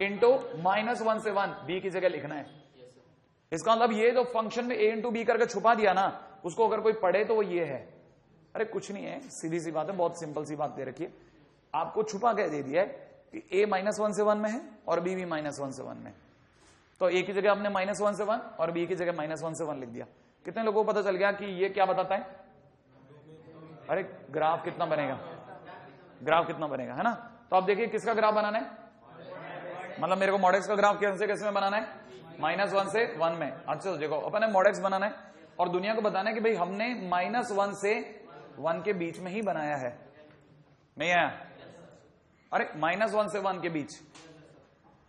इंटू -1 से 1 b की जगह लिखना है। इसका मतलब ये जो फंक्शन में a इंटू b करके छुपा दिया ना, उसको अगर कोई पढ़े तो वो ये है। अरे कुछ नहीं है, सीधी सी बात है, बहुत सिंपल सी बात दे रखी है। आपको छुपा के दे दिया है कि a -1 से 1 में है और b भी -1 से 1 में। तो a की जगह आपने -1 से 1 और b की जगह -1 से 1 लिख दिया। कितने लोगों को पता चल गया कि ये क्या बताता है? अरे ग्राफ कितना बनेगा, ग्राफ कितना बनेगा, है ना। तो आप देखिए किसका ग्राफ बनाना है, मतलब मेरे को मॉडेक्स का ग्राफ कैसे कैसे में बनाना है, -1 से 1 में। अच्छा तो देखो अपन ने मॉडेक्स बनाना है और दुनिया को बताना है कि भाई हमने -1 से 1 के बीच में ही बनाया है, नहीं आया? अरे -1 से 1 के बीच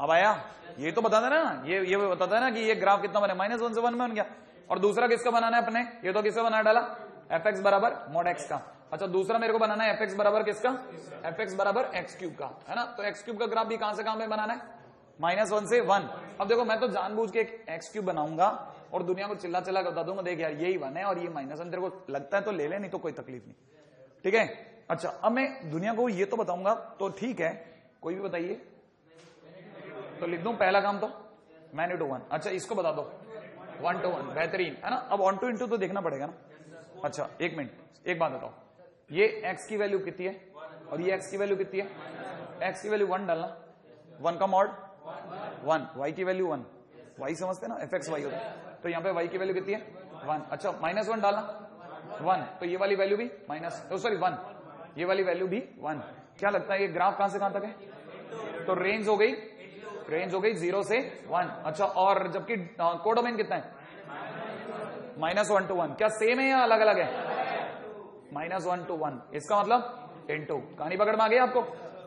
अब आया, ये तो बता देना ना, ये बताता है ना कि ये ग्राफ कितना बने, -1 से 1 में बन गया। और दूसरा किसका बनाना है अपने, ये तो किसका बना डाला, fx बराबर mod x का। अच्छा दूसरा मेरे को बनाना है fx बराबर किसका, fx बराबर x³ का, है ना। तो x³ का ग्राफ भी कहां से कहां पे बनाना है, -1 से 1। अब देखो मैं तो जानबूझ के एक x³ बनाऊंगा और दुनिया को चिल्ला चिल्ला के बता दूंगा देख यार यही 1 है और ये -1, तेरे को लगता है तो ले ले, नहीं तो कोई तकलीफ नहीं, ठीक है। अच्छा अब मैं दुनिया को ये तो बताऊंगा तो ठीक है, कोई भी बताइए, तो लिख दूं पहला काम तो many to 1। अच्छा इसको बता दो 1 to 1, बेहतरीन, है ना। अब 1 to into तो देखना पड़ेगा ना। अच्छा एक मिनट, एक बात बताओ, ये x की वैल्यू कितनी है और ये x की वैल्यू कितनी है, x की वैल्यू 1 डालना, 1 का मॉड 1, y की वैल्यू 1, y समझते ना, fxy होता है, तो यहाँ पे y की वैल्यू कितनी है 1। अच्छा -1 डालना 1, तो ये वाली वैल्यू भी सॉरी 1, ये वाली वैल्यू भी 1। क्या लगता है ये ग्राफ कहां से कहां तक है, तो रेंज हो गई 0 से 1। अच्छा और जबकि कोडोमेन कितना है, -1 to 1, क्या सेम है या अलग अलग है, -1 to 1, इसका मतलब इनटू, कहानी पकड़ में आ गई आपको।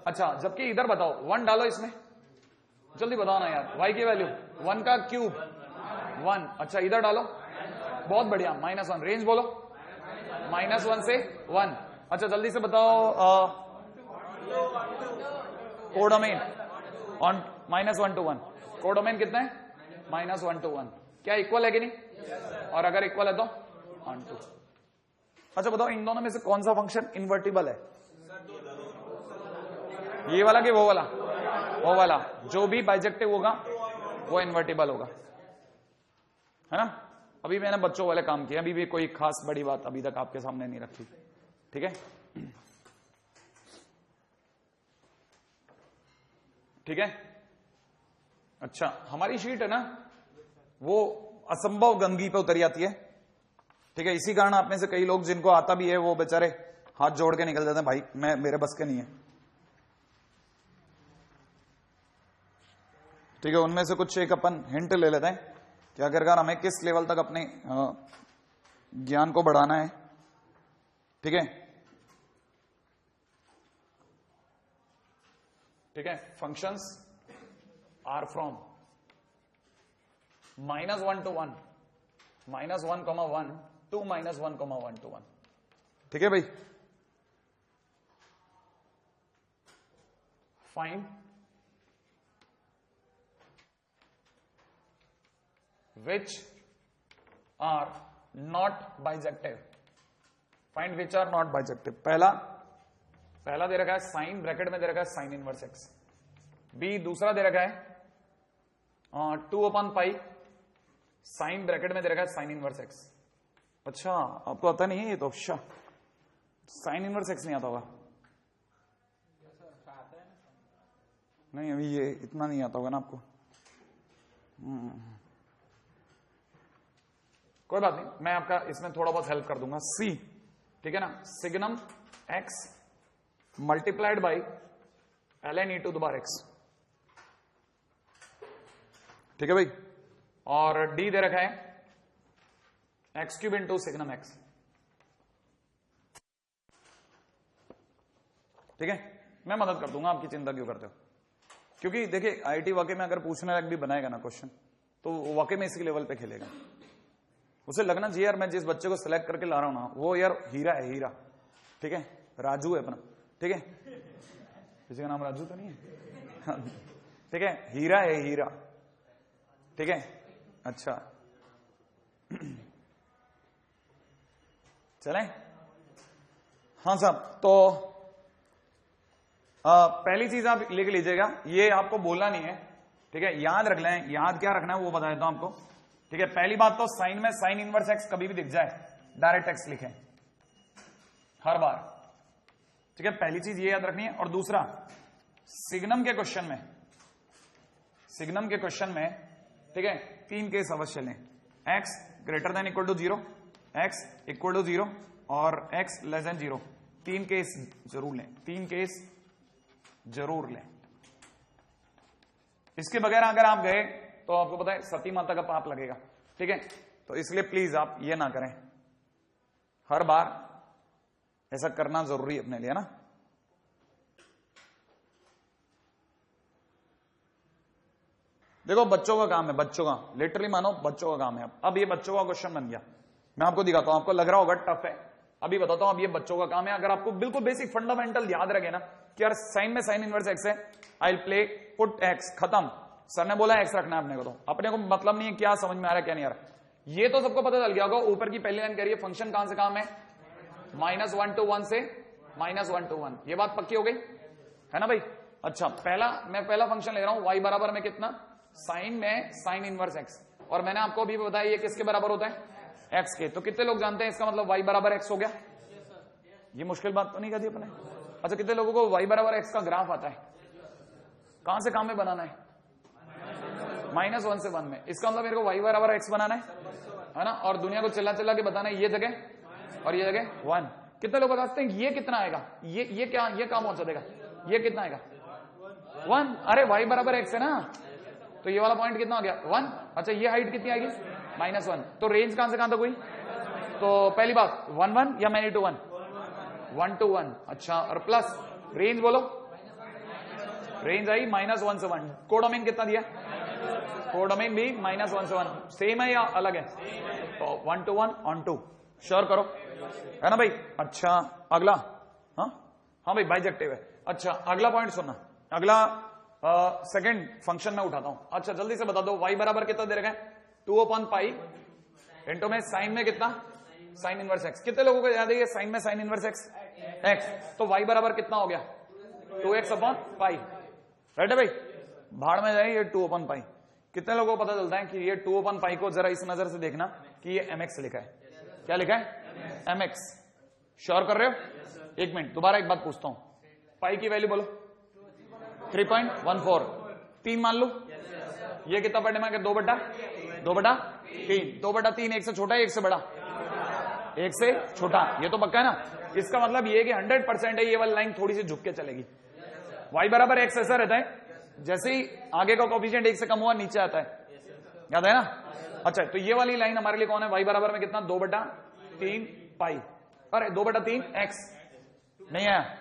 अच्छा जबकि इधर बताओ 1 डालो इसमें, जल्दी बताओ ना यार, y की वैल्यू 1 का क्यूब 1। अच्छा इधर डालो, बहुत बढ़िया, -1, रेंज बोलो -1 से 1। अच्छा जल्दी से बताओ कोडोमेन ऑन -1 to 1, कोडोमेन कितना है -1 to 1, क्या इक्वल है कि नहीं, और अगर इक्वल है तो ऑन टू। अच्छा बताओ इन दोनों में से कौन सा फंक्शन इन्वर्टिबल है, ये वाला कि वो वाला, वो वाला, जो भी बाइजेक्टिव होगा वो इन्वर्टिबल होगा, है ना। अभी मैंने बच्चों वाले काम किया, अभी भी कोई खास बड़ी बात अभी तक आपके सामने नहीं रखी, ठीक है, ठीक है। अच्छा हमारी शीट है ना वो असंभव गंदगी पे उतर जाती है, ठीक है। इसी कारण आप में से कई लोग जिनको आता भी है वो बेचारे हाथ जोड़ के निकल जाते हैं, भाई मैं मेरे बस के नहीं है, ठीक है। उनमें से कुछ एक अपन हिंट ले लेते हैं कि आखिरकार हमें किस लेवल तक अपने ज्ञान को बढ़ाना है, ठीक है, ठीक है। Functions are from -1 to 1, -1, 1 to -1, 1 to 1, ठीक है भाई। Find which are not bijective, find which are not bijective। पहला दे रखा है साइन, ब्रैकेट में दे रखा है साइन इनवर्स एक्स, बी दूसरा दे रखा है 2/π साइन, ब्रैकेट में दे रखा है साइन इनवर्स एक्स। अच्छा आपको आता नहीं है ये तो, अच्छा साइन इनवर्स एक्स नहीं आता होगा, नहीं अभी ये इतना नहीं आता होगा ना आपको, कोई बात नहीं, मैं आपका इसमें थोड़ा बहुत हेल्प कर दूंगा। सी, ठीक है ना, signum x multiplied by ln e to the power x, ठीक है भाई। और डी दे रखा है x³ इंटू सिग्नम एक्स, ठीक है। मैं मदद कर दूंगा, आपकी चिंता क्यों करते हो, क्योंकि देखिए IIT वाकई में अगर पूछने लायक भी बनाएगा ना क्वेश्चन तो वाकई में इसी लेवल पे खेलेगा, उसे लगना चाहिए यार मैं जिस बच्चे को सिलेक्ट करके ला रहा हूं ना वो यार हीरा है, हीरा, ठीक है, राजू है अपना, ठीक है, किसी का नाम राजू तो नहीं है ठीक है, हीरा है हीरा, ठीक है। अच्छा चलें, हाँ साहब, तो पहली चीज आप लिख लीजिएगा, ये आपको बोलना नहीं है, ठीक है, याद रख लें, याद क्या रखना है वो बता देता हूं आपको, ठीक है। पहली बात तो साइन में साइन इनवर्स एक्स कभी भी दिख जाए डायरेक्ट एक्स लिखें हर बार, ठीक है, पहली चीज ये याद रखनी है। और दूसरा, सिग्नम के क्वेश्चन में, ठीक है, 3 केस अवश्य लें। x greater than equal to 0, x equal to 0 और x लेस देन 0। 3 केस जरूर लें, 3 केस जरूर लें। इसके बगैर अगर आप गए तो आपको पता है सती माता का पाप लगेगा। ठीक है, तो इसलिए प्लीज आप ये ना करें, हर बार ऐसा करना जरूरी है अपने लिए ना। देखो बच्चों का काम है, बच्चों का, लिटरली मानो बच्चों का काम है। अब ये बच्चों का क्वेश्चन बन गया, मैं आपको दिखाता हूं। आपको लग रहा होगा टफ है, अभी बताता हूं। अब ये बच्चों का काम है। अगर आपको बिल्कुल बेसिक फंडामेंटल याद रखे ना कि यार साइन में साइन इनवर्स एक्स है, I will play put x, खत्म। सर ने बोला एक्स रखना है अपने को, तो अपने को मतलब नहीं है क्या समझ में आ रहा है क्या नहीं आ रहा। ये तो सबको पता चल गया होगा। ऊपर की पहली लाइन कह रही है फंक्शन कहां से कहां है, -1 to 1 से -1 to 1। ये बात पक्की हो गई है ना भाई। अच्छा, मैं पहला फंक्शन ले रहा हूं y बराबर में कितना, साइन में साइन इनवर्स एक्स। और मैंने आपको अभी बताया ये किसके बराबर होता है, एक्स के। तो कितने लोग जानते हैं इसका मतलब y बराबर एक्स हो गया। ये मुश्किल बात तो नहीं कर दी अपने। अच्छा, कितने लोगों को y बराबर एक्स का ग्राफ आता है, कहां से कहां में बनाना है, -1 से 1 में। इसका मतलब मेरे को y बराबर एक्स बनाना है ना, और दुनिया को चिल्ला चिल्ला के बताना है ये जगह और ये जगह 1। कितने लोग बताते हैं ये कितना आएगा, ये क्या, ये काम पहुंचा देगा, ये कितना आएगा 1। अरे y बराबर एक्स है ना, तो ये वाला पॉइंट कितना हो गया 1। अच्छा, ये हाइट कितनी आएगी -1। तो रेंज कहां से कहां तक हुई, तो पहली बात 1 1 या मैनी टू 1, 1 to 1। अच्छा, और प्लस रेंज बोलो, रेंज आई -1 से 1। कोडोमेन कितना दिया, कोडोमेन भी -1 से 1 सेम है या अलग है, तो 1 to 1 on 2 श्योर करो, है ना भाई। अच्छा, अगला, हाँ भाई बाइजेक्टिव है। अच्छा, अगला पॉइंट सुनना, अगला सेकंड फंक्शन में उठाता हूं। अच्छा, जल्दी से बता दो y बराबर कितना दे रखा है, 2/π इंटू में साइन में कितना, साइन इनवर्स एक्स। कितने लोगों को याद है ये साइन में साइन इनवर्स एक्स, तो y बराबर कितना हो गया 2x/π। राइट है भाई, भाड़ में जाए ये 2/π। कितने लोगों को पता चलता है कि ये 2/π को जरा इस नजर से देखना कि ये mx लिखा है, क्या लिखा है mx। श्योर कर रहे हो, एक मिनट दोबारा एक बात पूछता हूं, पाई की वैल्यू बोलो 3.14, 3 मान लो। ये कितना पढ़ने में 2/3, 2/3 एक से छोटा है एक से बड़ा, एक से छोटा, ये तो पक्का है ना। इसका मतलब ये कि 100% है ये वाली लाइन थोड़ी सी झुक के चलेगी। y बराबर एक्स ऐसा रहता है जैसे ही आगे का कोएफिशिएंट 1 से कम हुआ नीचे आता है, याद है ना। अच्छा, तो ये वाली लाइन हमारे लिए कौन है, y बराबर में कितना 2/3π, अरे 2/3 x नहीं है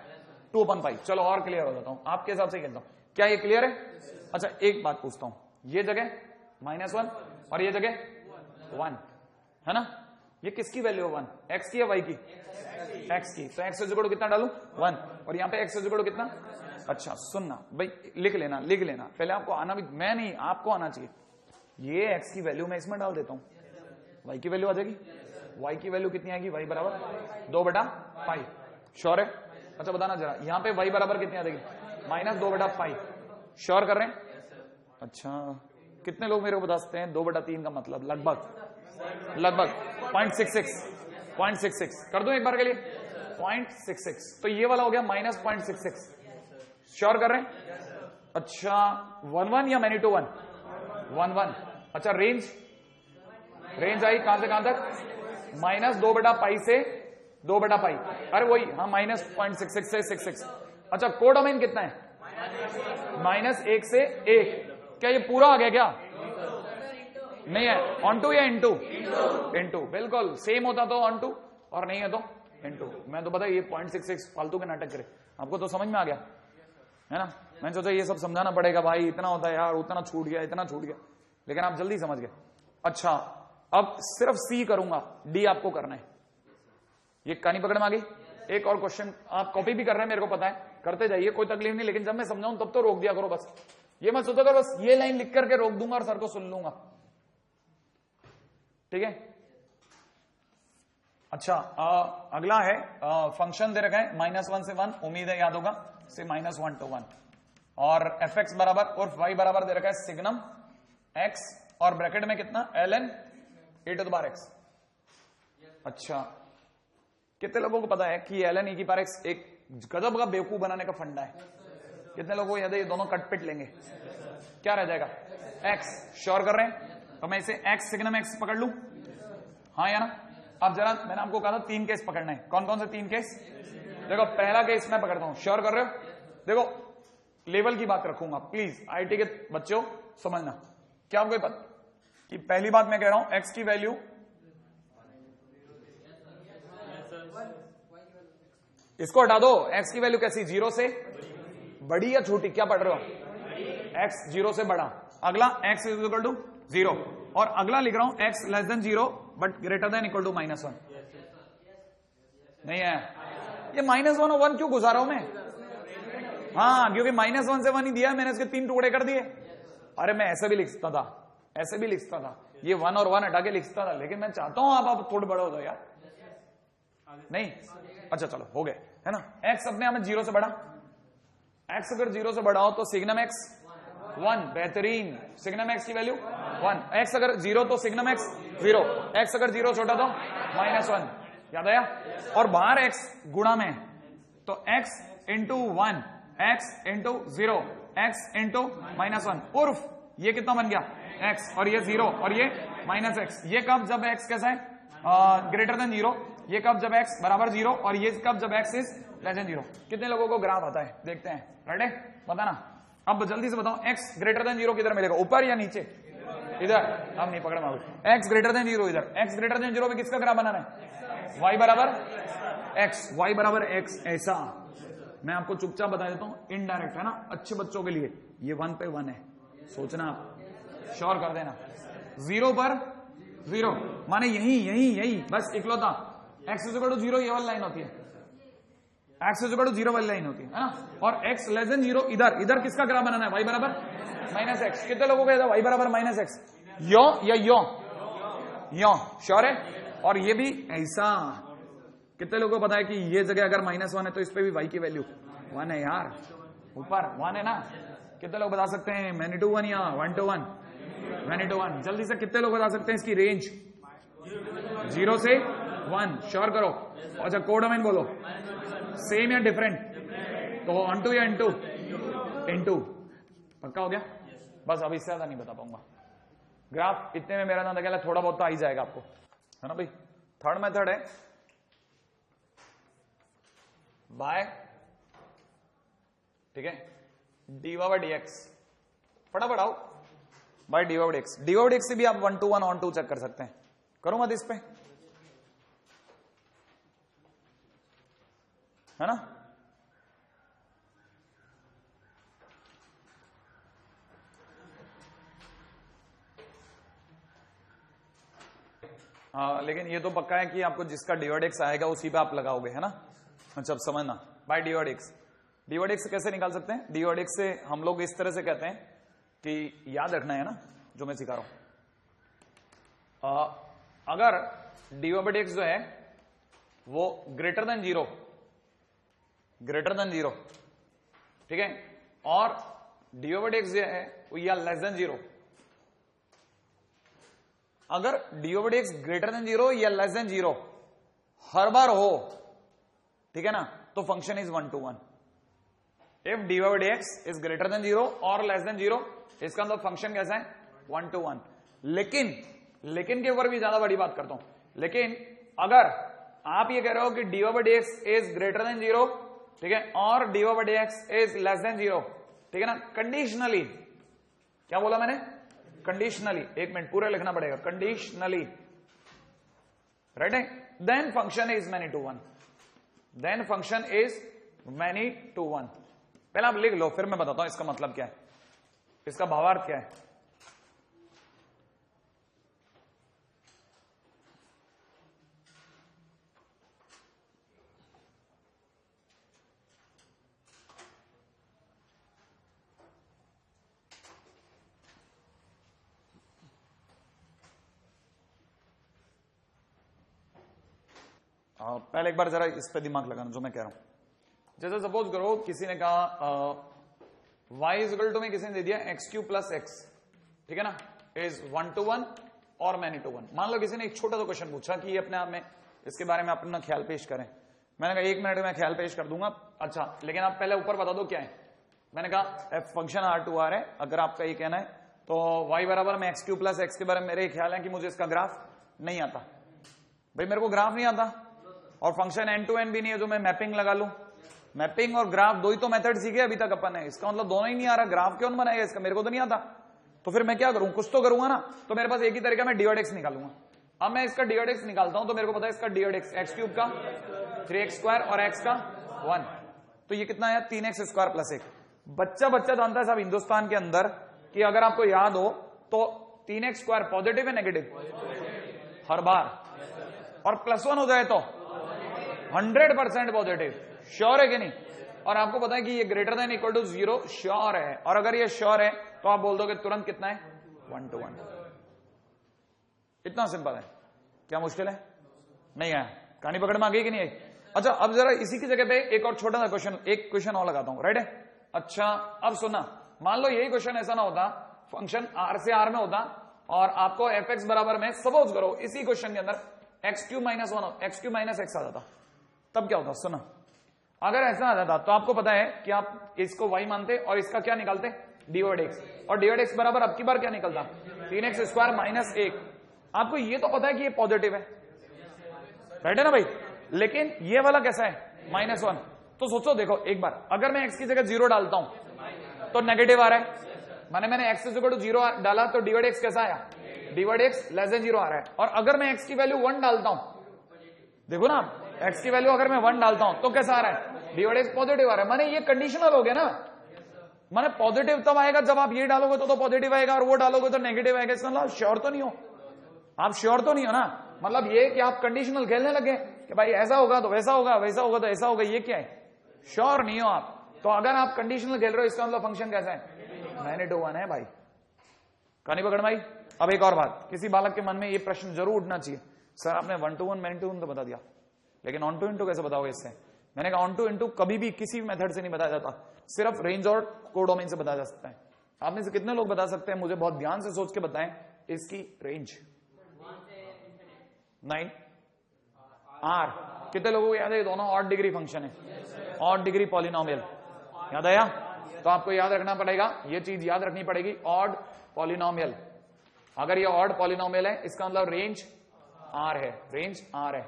2/π। चलो और क्लियर हो जाता हूं, आपके हिसाब से कहता हूं, क्या ये क्लियर है। अच्छा, एक बात पूछता हूं, ये जगह -1 और ये जगह 1 है ना, ये किसकी वैल्यू है 1, x की या y की, x की। तो x इक्वल टू कितना डालू 1, और यहाँ पे x इक्वल टू कितना। अच्छा सुनना भाई, लिख लेना पहले, आपको आना भी, मैं नहीं आपको आना चाहिए। ये x की वैल्यू मैं इसमें डाल देता हूं, y की वैल्यू आ जाएगी, y की वैल्यू कितनी आएगी, y बराबर 2/π। श्योर है। अच्छा बताना जरा, यहाँ पे y बराबर कितनी आ जाएगी, -2/π। श्योर कर रहे हैं। अच्छा, कितने लोग मेरे को बता सकते हैं 2/3 का मतलब, लगभग 0.66 कर दूं एक बार के लिए, 0.66। तो ये वाला हो गया -0.66। श्योर कर रहे हैं। अच्छा, 1 1 या मैनी टू 1, 1 1। अच्छा, रेंज आई कहां से कहां तक, -2/π से 2/π, अरे वही हाँ, -0.66 से 66। अच्छा, कोडोमेन कितना है, -1 से 1। क्या ये पूरा आ गया क्या, नहीं है, ऑन टू या इनटू, बिल्कुल सेम होता तो ऑन टू, और नहीं है तो इनटू। मैं तो पता ये 0.66 फालतू के नाटक करे, आपको तो समझ में आ गया है ना। मैंने सोचा ये सब समझाना पड़ेगा भाई, इतना होता है यार, उतना छूट गया, इतना छूट गया, लेकिन आप जल्दी समझ गए। अच्छा, अब सिर्फ सी करूंगा, डी आपको करना है। ये कहानी पकड़ में आ गई। एक और क्वेश्चन, आप कॉपी भी कर रहे हैं मेरे को पता है, करते जाइए, कोई तकलीफ नहीं, लेकिन जब मैं समझाऊं तब तो रोक दिया करो बस। ये मत सोचो करो बस ये लाइन लिख करके रोक दूंगा और सर को सुन लूंगा, ठीक है। अच्छा, अगला है फंक्शन दे रखा है -1 से 1, उम्मीद है याद होगा, से -1 to 1, और fx बराबर और y बराबर दे रखा है सिग्नम x, और ब्रैकेट में कितना ln e⁻x। अच्छा, कितने लोगों को पता है कि ln e⁻x एक गजब का बेवकूफ बनाने का फंडा है। कितने लोगों को याद है ये दोनों कटपिट लेंगे? क्या रह जाएगा? एक्स। श्योर कर रहे हैं? तो मैं इसे एक्स सिग्नम एक्स पकड़ लूं? हाँ या ना? अब जरा मैंने आपको कहा था 3 केस पकड़ना है। कौन कौन से 3 केस? देखो पहला केस मैं पकड़ता हूं। श्योर कर रहे हो? देखो लेवल की बात रखूंगा, प्लीज आईटी के बच्चों समझना। क्या आपको पता कि पहली बात मैं कह रहा हूं एक्स की वैल्यू इसको हटा दो। एक्स की वैल्यू कैसी? 0 से बड़ी या छोटी? क्या पढ़ रहे हो? एक्स 0 से बड़ा। अगला एक्स इज इक्वल टू 0 और अगला लिख रहा हूं x less than 0 but greater than equal to -1। नहीं है ये -1 और 1 क्यों घुसा रहा हूं मैं? हाँ क्योंकि -1 से 1 ही दिया, मैंने इसके 3 टुकड़े कर दिए। अरे मैं ऐसे भी लिख सकता था, ऐसे भी लिख सकता था, ये 1 और 1 हटा के लिख सकता था, लेकिन मैं चाहता हूं आप थोड़े बड़े हो जाओ यार। नहीं अच्छा चलो हो गए है ना। एक्स अपने आप में 0 से बड़ा। एक्स अगर 0 से बड़ा हो तो सिग्नम एक्स 1। बेहतरीन। सिग्नम एक्स की वैल्यू 1। एक्स अगर 0 तो सिग्नम एक्स 0। एक्स अगर 0 छोटा तो -1। याद आया? और बाहर एक्स गुणा में तो x into 1 x into 0 x into -1 उर्फ ये कितना बन गया? x और ये 0 और ये -x। ये कब? जब x कैसा है? Greater than 0। ये कब? जब x बराबर 0 और ये कब? जब x इज लेस देन 0। कितने लोगों को ग्राफ आता है? देखते हैं। रेडी? बताना। अब जल्दी से बताओ x ग्रेटर देन 0 किधर मिलेगा? ऊपर या नीचे? इधर। अब नहीं पकड़ मारोगे। x ग्रेटर देन 0 इधर। x ग्रेटर देन 0 में किसका ग्राफ बनाना है? y बराबर x। y बराबर x। ऐसा मैं आपको चुपचाप बता देता हूं, इनडायरेक्ट है ना, अच्छे बच्चों के लिए। ये 1 पे 1 है, सोचना आप, श्योर कर देना। 0 पर 0 माने यही बस इकलौता। x इज इक्वल टू 0 ये वाली लाइन होती है, x इज इक्वल टू 0 वाली लाइन होती है ना। और x लेस देन 0 इधर किसका ग्राफ बनाना है? y बराबर -x। कितने लोगों को y बराबर -x? यो या यो? श्योर है? और ये भी ऐसा। कितने लोगों को पता है कि ये जगह अगर -1 है तो इस पे भी y की वैल्यू 1 है यार? ऊपर 1 है ना। कितने लोग बता सकते हैं मैनी टू 1 या 1 to 1? Many to 1। जल्दी से कितने लोग बता सकते हैं इसकी रेंज? 0 से 1। श्योर करो। अच्छा कोडोमेन बोलो, सेम या डिफरेंट? तो 1 2 या इनटू? पक्का हो गया? बस अब इससे ज्यादा नहीं बता पाऊंगा। ग्राफ इतने में मेरा ना लगा, थोड़ा बहुत तो आ ही जाएगा आपको, है ना भाई। थर्ड मेथड है बाय, ठीक है, dy/dx। फटाफट आओ। Bye dy/dx। dy/dx से भी आप 1 to 1 on 2 चेक कर सकते हैं। करूंगा इस पे, है ना। लेकिन ये तो पक्का है कि आपको जिसका dy/dx आएगा उसी पे आप लगाओगे, है ना। अच्छा अब समझना, बाय dy/dx। dy/dx से कैसे निकाल सकते हैं? dy/dx से हम लोग इस तरह से कहते हैं कि याद रखना है ना जो मैं सिखा रहा हूं। अगर dy/dx जो है वो ग्रेटर देन 0, ठीक है, और dy/dx जो है वो या लेस देन 0। अगर dy/dx ग्रेटर देन 0 या लेस देन 0 हर बार हो, ठीक है ना, तो function is 1 to 1। If dy/dx is greater than 0 और लेस देन 0, इसका मतलब फंक्शन कैसा है? 1 to 1। लेकिन के ऊपर भी ज्यादा बड़ी बात करता हूं। लेकिन अगर आप ये कह रहे हो कि dy/dx इज ग्रेटर देन 0, ठीक है, और dy/dx इज लेस देन 0, ठीक है ना, कंडीशनली, क्या बोला मैंने? कंडीशनली। एक मिनट पूरा लिखना पड़ेगा, कंडीशनली, राइट है। Then function is many to 1। Then function is many to 1। पहले आप लिख लो, फिर मैं बताता हूं इसका मतलब क्या है, इसका भावार्थ क्या है। पहले एक बार जरा इस पे दिमाग लगाना जो मैं कह रहा हूं। जैसे सपोज करो किसी ने कहा y इज इक्वल टू में किसी ने दे दिया x³ + x, ठीक है ना, इज 1 to 1 और मैनी टू 1। मान लो किसी ने एक छोटा सा क्वेश्चन पूछा कि ये अपने आप में इसके बारे में अपना ख्याल पेश करें। मैंने कहा 1 मिनट में मैं ख्याल पेश कर दूंगा। अच्छा, लेकिन आप पहले ऊपर बता दो क्या है। मैंने कहा एफ फंक्शन R2R है, अगर आपका ये कहना है तो y बराबर में x क्यूब प्लस एक्स के बारे में मेरे ख्याल है कि मुझे इसका ग्राफ नहीं आता। भाई मेरे को ग्राफ नहीं आता और फंक्शन एंड टू एंड भी नहीं है जो मैं मैपिंग लगा लूं। मैपिंग और ग्राफ दो ही तो मेथड सीखे अभी तक अपन है, इसका मतलब दोनों ही नहीं आ रहा। ग्राफ क्यों बनाएगा इसका, मेरे को तो नहीं आता। तो फिर मैं क्या करूं, कुछ तो करूंगा ना। तो मेरे पास एक ही तरीका, मैं dx निकालूंगा। अब मैं इसका dx निकालता हूं तो मेरे को पता है इसका dx एक्स क्यूब का 3x² और x का 1, तो ये कितना है 3x² प्लस 1। बच्चा जानता है साहब हिंदुस्तान के अंदर कि अगर आपको याद हो तो 3x² पॉजिटिव है नेगेटिव हर बार, और +1 हो जाए तो 100% पॉजिटिव। श्योर है कि नहीं? और आपको पता है कि ये greater than equal to 0 sure है, और अगर ये श्योर है तो आप बोल दोगे तुरंत कितना है 1 to 1। इतना सिंपल है। क्या मुश्किल है? नहीं है। कहानी पकड़ में आ गई कि नहीं आई? अच्छा, अब जरा इसी की जगह पे एक और छोटा सा क्वेश्चन, एक क्वेश्चन और लगाता हूं। राइट है? अच्छा, अब सुनना, मान लो यही क्वेश्चन ऐसा ना होता, फंक्शन R से R में होता और आपको fx बराबर में सपोज करो इसी क्वेश्चन के अंदर x³ - 1 x³ - x आ जाता, तब क्या होता? सुना, अगर ऐसा आ जाता तो आपको पता है कि आप इसको y मानते और इसका क्या निकालते dx, और dx बराबर अब की बार क्या निकलता 3x² - 1। आपको ये तो पता है कि ये पॉजिटिव है, राइट है ना भाई? लेकिन ये वाला कैसा है -1। तो सोचो, देखो एक बार, अगर मैं x की जगह 0 डालता हूं तो नेगेटिव आ रहा है, मैंने x = 0 डाला तो dx कैसा आया dx < 0 आ रहा है। और अगर मैं x की वैल्यू 1 डालता हूं, देखो ना, x की वैल्यू अगर मैं 1 डालता हूं तो कैसा आ रहा है dx पॉजिटिव आ रहा है। माने ये कंडीशनल हो गया ना, माने पॉजिटिव तब आएगा जब आप ये डालोगे तो पॉजिटिव आएगा और वो डालोगे तो नेगेटिव आएगा। इसका मतलब श्योर तो नहीं हो, आप श्योर तो नहीं हो ना। मतलब ये कि आप कंडीशनल खेलने लगे कि भाई ऐसा होगा तो वैसा होगा, वैसा होगा तो ऐसा होगा, ये क्या है? श्योर नहीं हो आप। तो अगर आप कंडीशनल खेल रहे हो इसका मतलब फंक्शन कैसा है -1 है भाई। कहानी पकड़ में आई? अब एक और बात, किसी बालक के मन में ये प्रश्न जरूर उठना चाहिए, सर आपने 1 to 1 मैन टू तो बता दिया, लेकिन ऑन टू इनटू कैसे बताओगे इससे? मैंने कहा ऑन टू इनटू कभी भी किसी भी मेथड से नहीं बताया जाता, सिर्फ रेंज और कोडोमेन से बताया जा सकता है। आप में से कितने लोग बता सकते हैं, मुझे बहुत ध्यान से सोच के बताएं इसकी रेंज? 9 R। कितने लोगों को याद है ये दोनों ऑड डिग्री फंक्शन है, ऑड डिग्री पॉलिनोमियल? याद आया? तो आपको याद रखना पड़ेगा, ये चीज याद रखनी पड़ेगी, ऑड पॉलिनोमियल। अगर ये ऑड पॉलिनोमियल है इसका मतलब रेंज R है, रेंज R है।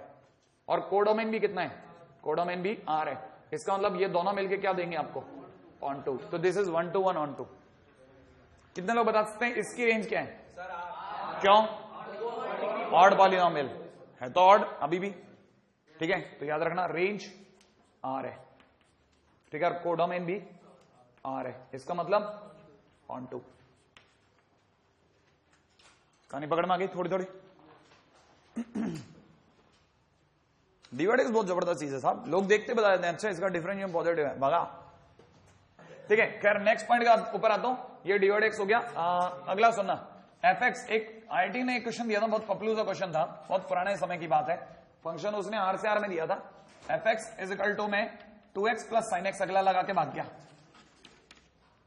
और कोडोमेन भी कितना है? कोडोमेन भी R है। इसका मतलब ये दोनों मिलके क्या देंगे आपको ऑन टू। तो this is 1 to 1 onto. कितने लोग बता सकते हैं इसकी रेंज क्या है? क्यों? ऑड पॉलिनोमियल है तो ऑड अभी भी, ठीक है? तो याद रखना रेंज R है, ठीक है? कोडोमेन भी R है, इसका मतलब ऑन टू। कहानी पकड़ में आ गई थोड़ी थोड़ी? dx बहुत जबरदस्त चीज है साहब, लोग देखते बता देते हैं अच्छा इसका डिफरेंशियल पॉजिटिव है, भगा। ठीक है, खैर नेक्स्ट पॉइंट का ऊपर आता हूं, ये dx हो गया। अगला सुनना, fx। एक IIT ने एक क्वेश्चन दिया था, बहुत पपलूजा क्वेश्चन था, बहुत पुराने समय की बात है। फंक्शन उसने R से R में दिया था, fx = में 2x + sin x अगला लगा के भाग गया,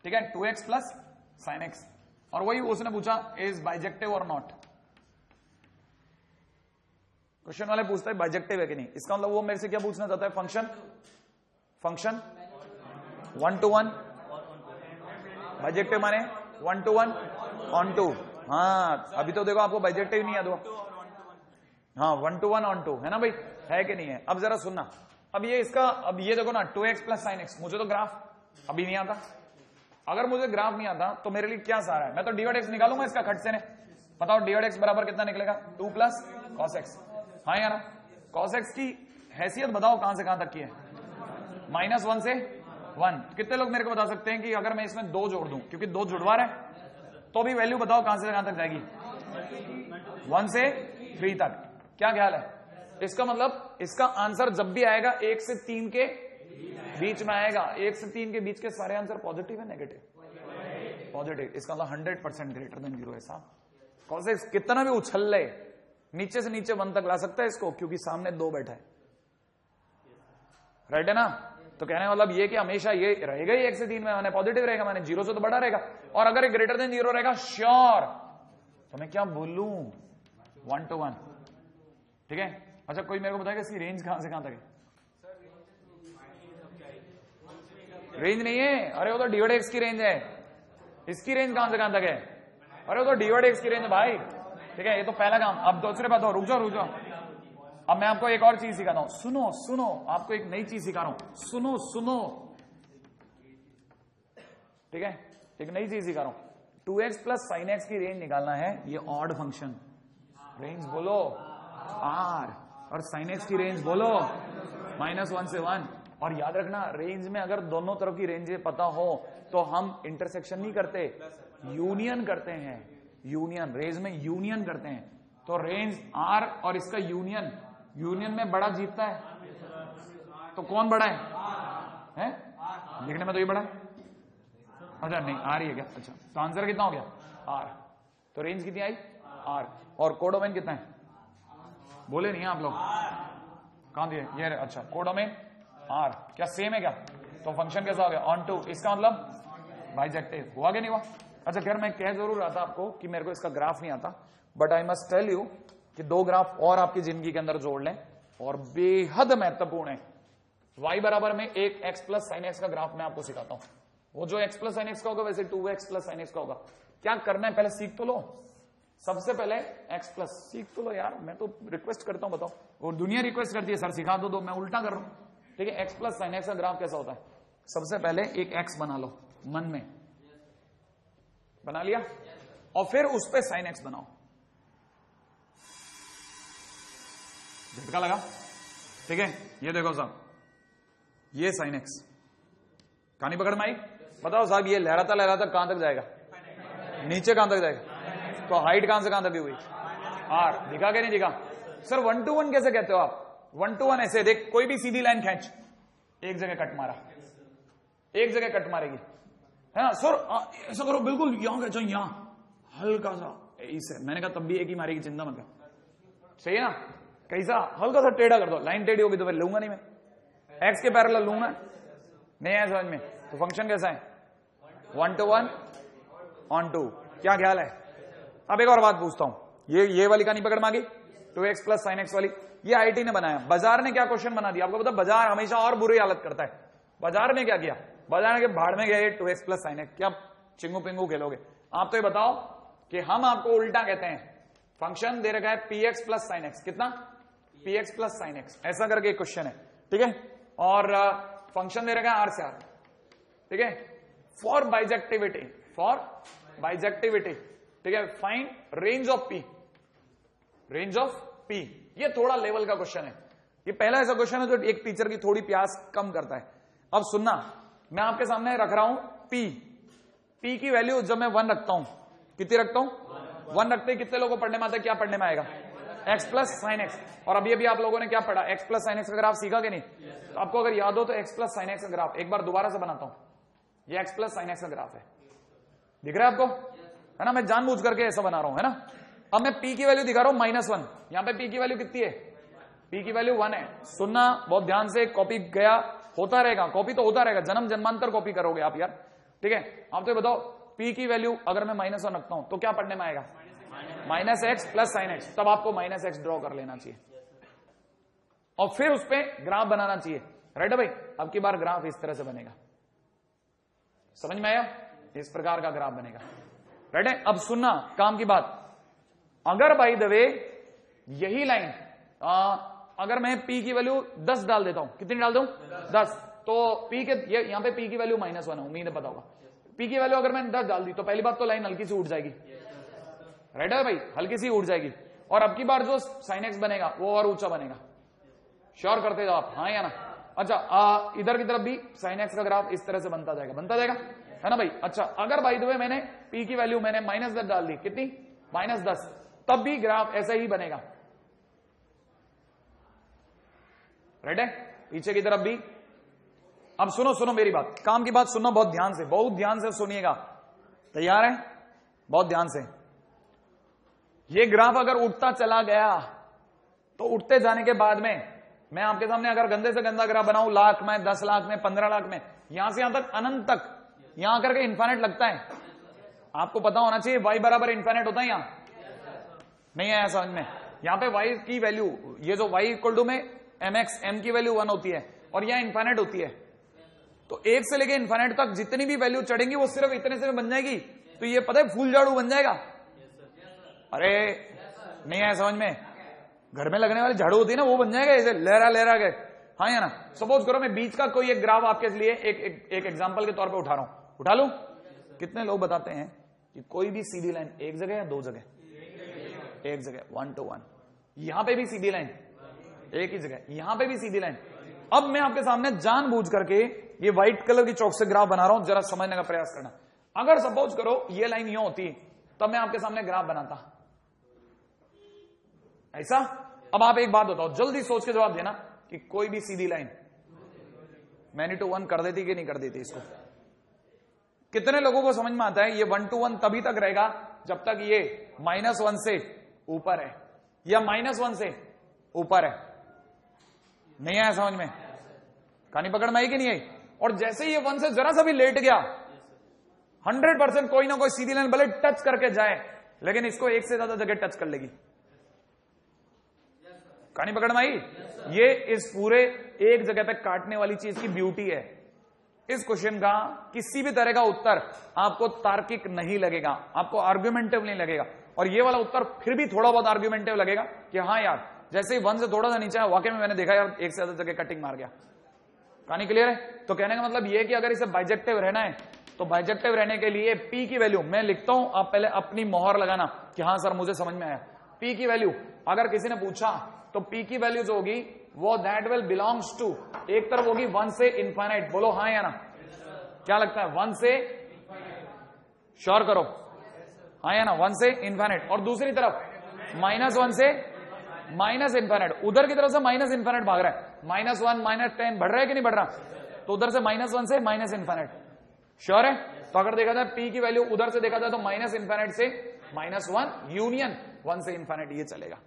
ठीक है? 2x + sin x, और वही उसने पूछा इज बाइजेक्टिव और नॉट। क्वेश्चन वाले पूछता है बाइजेक्टिव है कि नहीं, इसका मतलब वो मेरे से क्या पूछना चाहता है? फंक्शन 1 to 1 बाइजेक्टिव माने 1 to 1 ऑन टू। हाँ, अभी तो देखो आपको बाइजेक्टिव नहीं याद हुआ। हाँ, 1 to 1 ऑन टू है ना भाई, है कि नहीं है? अब जरा सुनना, अब ये इसका, अब ये देखो ना 2x + sin x, मुझे तो ग्राफ अभी नहीं आता। अगर मुझे ग्राफ नहीं आता तो मेरे लिए क्या सारा है? मैं तो dx निकालूंगा इसका खट से ने। बताओ dx बराबर कितना निकलेगा? 2 + cos x। हाँ यार, cos x की हैसियत बताओ कहां से कहां तक की है? -1 से 1। कितने लोग मेरे को बता सकते हैं कि अगर मैं इसमें 2 जोड़ दूं, क्योंकि 2 जुड़वा रहा है, तो भी वैल्यू बताओ कहां से कहां तक जाएगी? 1 से 3 तक। क्या ख्याल है? इसका मतलब इसका आंसर जब भी आएगा 1 से 3 के बीच में आएगा। 1 से 3 के बीच के सारे आंसर पॉजिटिव है नेगेटिव? पॉजिटिव। इसका मतलब 100% ग्रेटर देन 0 है साहब। cos x कितना भी उछल ले, नीचे से नीचे 1 तक ला सकता है इसको, क्योंकि सामने 2 बैठा है, राइट है ना? तो कहने मतलब ये कि हमेशा ये रहेगा ही 1 से 3 में, माने पॉजिटिव रहेगा, माने 0 से तो बड़ा रहेगा। और अगर ये ग्रेटर देन 0 रहेगा श्योर, तो मैं क्या बोलूं 1 to 1, ठीक है? अच्छा, कोई मेरे को बताएगा इसकी रेंज कहां से कहां तक है? रेंज नहीं है, अरे वो तो dy dx की रेंज है। इसकी रेंज कहां से कहां तक है? अरे वो तो dy dx की रेंज है भाई। ठीक है, ये तो पहला काम। अब दूसरे बात, रुक जाओ। अब मैं आपको एक और चीज सिखाता हूं। सुनो, आपको एक नई चीज सिखा रहा हूं। सुनो, ठीक है, एक नई चीज सिखा रहा हूं। 2x प्लस साइन एक्स की रेंज निकालना है। ये ऑड फंक्शन, रेंज बोलो r, और साइन एक्स की रेंज बोलो -1 से 1। और याद रखना, रेंज में अगर दोनों तरफ की रेंज पता हो तो हम इंटरसेक्शन नहीं करते, यूनियन करते हैं। यूनियन, रेंज में यूनियन करते हैं। तो रेंज r और इसका यूनियन में बड़ा जीतता है। तो कौन बड़ा है? लिखने में तो ये बड़ा है। अच्छा नहीं, आर ही है क्या? अच्छा, तो आंसर कितना हो गया? आर। तो रेंज कितनी आई? आर। और कोडोमेन कितना है? बोले नहीं आप लोग, कहां दिए? ये अच्छा, कोडोमेन आर। क्या सेम है क्या? तो फंक्शन कैसा हो गया? Onto. इसका मतलब बाइजेक्टिव हुआ क्या? नहीं हुआ? अच्छा, खैर मैं कह जरूर रहा था आपको कि मेरे को इसका ग्राफ नहीं आता, but I must tell you कि 2 ग्राफ और आपकी जिंदगी के अंदर जोड़ लें और बेहद महत्वपूर्ण है। y बराबर में एक x प्लस साइन एक्स का ग्राफ मैं आपको सिखाता हूं। वो जो x प्लस साइन एक्स का होगा वैसे 2x प्लस साइन एक्स का होगा। क्या करना है, पहले सीख तो लो। सबसे पहले x प्लस सीख तो लो यार, मैं तो रिक्वेस्ट करता हूं, बताओ। और दुनिया रिक्वेस्ट करती है सर सिखा दो, मैं उल्टा कर रहा हूं। ठीक है, x प्लस साइन एक्स का ग्राफ कैसा होता है? सबसे पहले एक x बना लो, मन में बना लिया, और फिर उस पर साइन एक्स बनाओ। झटका लगा? ठीक है, ये देखो साहब, ये साइन एक्स कहानी पकड़ में आई? बताओ साहब, ये लहराता कहां तक जाएगा? नीचे कहां तक जाएगा? तो हाइट कहां से कहां तक हुई? आर। दिखा क्या नहीं दिखा? सर 1 to 1 कैसे कहते हो आप? 1 to 1 ऐसे देख, कोई भी सीधी लाइन खींच, एक जगह कट मारा, एक जगह कट मारेगी, है ना? सर ऐसा करो, बिल्कुल यहां खींचो, यहां हल्का सा इसे। मैंने कहा तब भी एक ही मारेगी, चिंता मत कर। सही है ना? कैसा? हल्का सा टेढ़ा कर दो, लाइन टेढ़ी होगी तो फिर लूंगा नहीं मैं, एक्स के पैरेलल लूंगा नहीं। है समझ में? तो फंक्शन कैसा है? 1 to 1 ऑन टू। क्या ख्याल है? अब एक और बात पूछता हूं, ये वाली कहानी पकड़ में आ गई, 2x प्लस साइन एक्स वाली। ये आईटी ने बनाया, बाजार ने क्या क्वेश्चन बना दिया आपको पता? बाजार हमेशा और बुरी हालत करता है। बाजार ने क्या किया? बाजार के भाड़ में गए 2x प्लस साइन एक्स। क्या चिंगू पिंगू खेलोगे? आप तो ये बताओ कि हम आपको उल्टा कहते हैं। फंक्शन दे रखा है px प्लस साइन एक्स, कितना? px प्लस साइन एक्स, ऐसा करके एक क्वेश्चन है। ठीक है, और फंक्शन दे रखा है r से r। ठीक है, फॉर बाइजेक्टिविटी, ठीक है, find range of p, range of p। ये थोड़ा लेवल का क्वेश्चन है। ये पहला ऐसा क्वेश्चन है जो एक टीचर की थोड़ी प्यास कम करता है। अब सुनना, मैं आपके सामने रख रहा हूं p की वैल्यू जब मैं 1 रखता हूं, कितनी रखता हूं? 1 रखते ही कितने लोगों को पढ़ने में आता है? क्या पढ़ने में आएगा? x plus sine x. और अभी अभी आप लोगों ने क्या पढ़ा? x प्लस साइन एक्स का ग्राफ सीखा कि नहीं? तो आपको अगर याद हो तो x प्लस साइन एक्स का ग्राफ एक बार दोबारा से बनाता हूं। ये x प्लस साइन एक्स का ग्राफ है, दिख रहा है आपको? है ना? मैं जानबूझ करके ऐसा बना रहा हूं, है ना? अब मैं p की वैल्यू दिखा रहा हूं -1। यहां पे p की वैल्यू कितनी है? p की वैल्यू 1 है। सुनना बहुत ध्यान से, कॉपी गया होता रहेगा, कॉपी तो होता रहेगा, जन्म जन्मांतर कॉपी करोगे आप यार। ठीक है, आप तो बताओ p की वैल्यू अगर मैं -1 रखता हूं तो क्या पढ़ने में आएगा? -x plus sine x. तब आपको -x ड्रॉ कर लेना चाहिए और फिर उस पर ग्राफ बनाना चाहिए। राइट है भाई? अब की बार ग्राफ इस तरह से बनेगा, समझ में आया? इस प्रकार का ग्राफ बनेगा। राइट है? अब सुनना काम की बात, अगर बाय द वे यही लाइन अगर मैं p की वैल्यू 10 डाल देता हूं, कितनी डाल दूं? 10। तो p के यहां पे p की वैल्यू -1 है, उम्मीद है पता होगा। p की वैल्यू अगर मैंने 10 डाल दी तो पहली बात तो लाइन हल्की सी उठ जाएगी। राइट है भाई? हल्की सी उठ जाएगी। और अब की बार जो साइन एक्स बनेगा वो और ऊंचा बनेगा। श्योर करते जाओ आप, हाँ या ना? अच्छा, इधर की तरफ भी साइन एक्स का ग्राफ इस तरह से बनता जाएगा, है ना भाई? अच्छा, अगर बाय द वे मैंने p की वैल्यू मैंने -10 डाल दी, कितनी? -10, तब भी ग्राफ ऐसा ही बनेगा। राइट है? पीछे की तरफ भी। अब सुनो मेरी बात, काम की बात सुनना बहुत ध्यान से सुनिएगा। तैयार है? बहुत ध्यान से। ये ग्राफ अगर उठता चला गया तो उठते जाने के बाद में मैं आपके सामने अगर गंदे से गंदा ग्राफ बनाऊं, लाख में, 10 लाख में, 15 लाख में, यहां से यहां तक अनंत तक, यहां आकर के इन्फाइनाइट लगता है। आपको पता होना चाहिए y बराबर इन्फाइनाइट होता है। यहां नहीं आया समझ में? यहां पे y की वैल्यू, ये जो y इक्वल टू में mx, m की वैल्यू 1 होती है और यहां इन्फाइनाइट होती है। तो 1 से लेके इन्फिनिट तक जितनी भी वैल्यू चढ़ेंगी वो सिर्फ इतने से बन जाएगी। तो ये पता है फूल झाड़ू बन जाएगा। अरे नहीं आया समझ में? घर में लगने वाली झाड़ू होती है ना, वो बन जाएगा ऐसे लहरा लहरा के। हाँ या ना? सपोज करो मैं बीच का कोई एक ग्राफ आपके लिए एक एग्जांपल के तौर पे उठा रहा हूं, उठा लूं? कितने लोग बताते हैं कि कोई भी सीधी लाइन एक जगह या दो जगह? एक जगह, 1 to 1। यहां पे भी सीधी लाइन एक ही जगह, यहां पे भी सीधी लाइन। अब मैं आपके सामने जानबूझ करके ये व्हाइट कलर की चौक से ग्राफ बना रहा हूं, जरा समझने का प्रयास करना। अगर सपोज करो ये लाइन यूं होती तब मैं आपके सामने ग्राफ बनाता ऐसा। अब आप एक बात बताओ, जल्दी सोच के जवाब देना कि कोई भी सीधी लाइन मैनी टू 1 कर देती कि नहीं कर देती इसको? कितने लोगों को समझ में आता है ये 1 to 1 तभी तक रहेगा जब तक ये -1 से ऊपर है या -1 से ऊपर है। नहीं आया समझ में? कहानी पकड़ में आई कि नहीं आई? और जैसे ये 1 से जरा सा भी लेट गया 100% कोई ना कोई सीधी लाइन भले टच करके जाए, लेकिन इसको एक से ज्यादा जगह टच कर लेगी। कहानी पकड़ में आई? ये इस पूरे एक जगह पे काटने वाली चीज की ब्यूटी है। इस क्वेश्चन का किसी भी तरह का उत्तर आपको तार्किक नहीं लगेगा, आपको आर्गुमेंटिव नहीं लगेगा। और ये वाला उत्तर फिर भी थोड़ा बहुत आर्गुमेंटिव लगेगा कि हाँ यार, जैसे ही 1 से थोड़ा सा नीचे है, वाकई में मैंने देखा यार एक से ज्यादा जगह कटिंग मार गया। कहानी क्लियर है? तो कहने का मतलब ये कि अगर इसे बाइजेक्टिव रहना है तो बाइजेक्टिव रहने के लिए P की वैल्यू मैं लिखता हूं, आप पहले अपनी मोहर लगाना कि हाँ सर मुझे समझ में आया। P की वैल्यू अगर किसी ने पूछा तो P की वैल्यू जो होगी वो दैट विल बिलोंग्स टू, एक तरफ होगी 1 से इनफाइनाइट। बोलो हाँ या ना? क्या लगता है? 1 से श्योर करो, हाँ या ना? 1 से इनफाइनाइट। और दूसरी तरफ -1 से माइनस इनफाइनाइट। उधर की तरफ से माइनस इनफाइनाइट भाग रहा है, -1 -10 बढ़ रहा है कि नहीं बढ़ रहा? तो उधर से -1 से माइनस इनफाइनाइट। श्योर है? तो अगर देखा जाए P की वैल्यू उधर से देखा जाए तो माइनस इनफाइनाइट से -1 यूनियन 1 से इनफाइनाइट, ये चलेगा।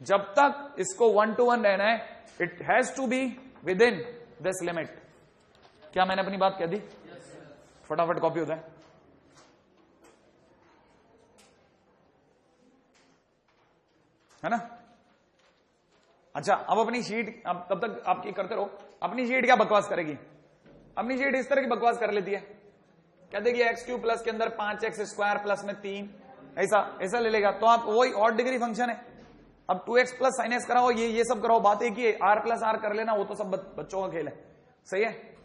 जब तक इसको 1 to 1 रहना है, it has to be within this limit. क्या मैंने अपनी बात कह दी? फटाफट कॉपी होता है ना? अच्छा, अब अपनी शीट, अब तब तक आप ये करते रहो। अपनी शीट क्या बकवास करेगी? अपनी शीट इस तरह की बकवास कर लेती है, कहते कि x³ प्लस के अंदर 5x² प्लस में 3, ऐसा ले लेगा। तो आप वही ऑड डिग्री फंक्शन है, अब 2x प्लस साइन एक्स कराओ, ये सब कराओ, बात एक ही है। r प्लस r कर लेना, वो तो सब बच्चों का खेल है। सही है?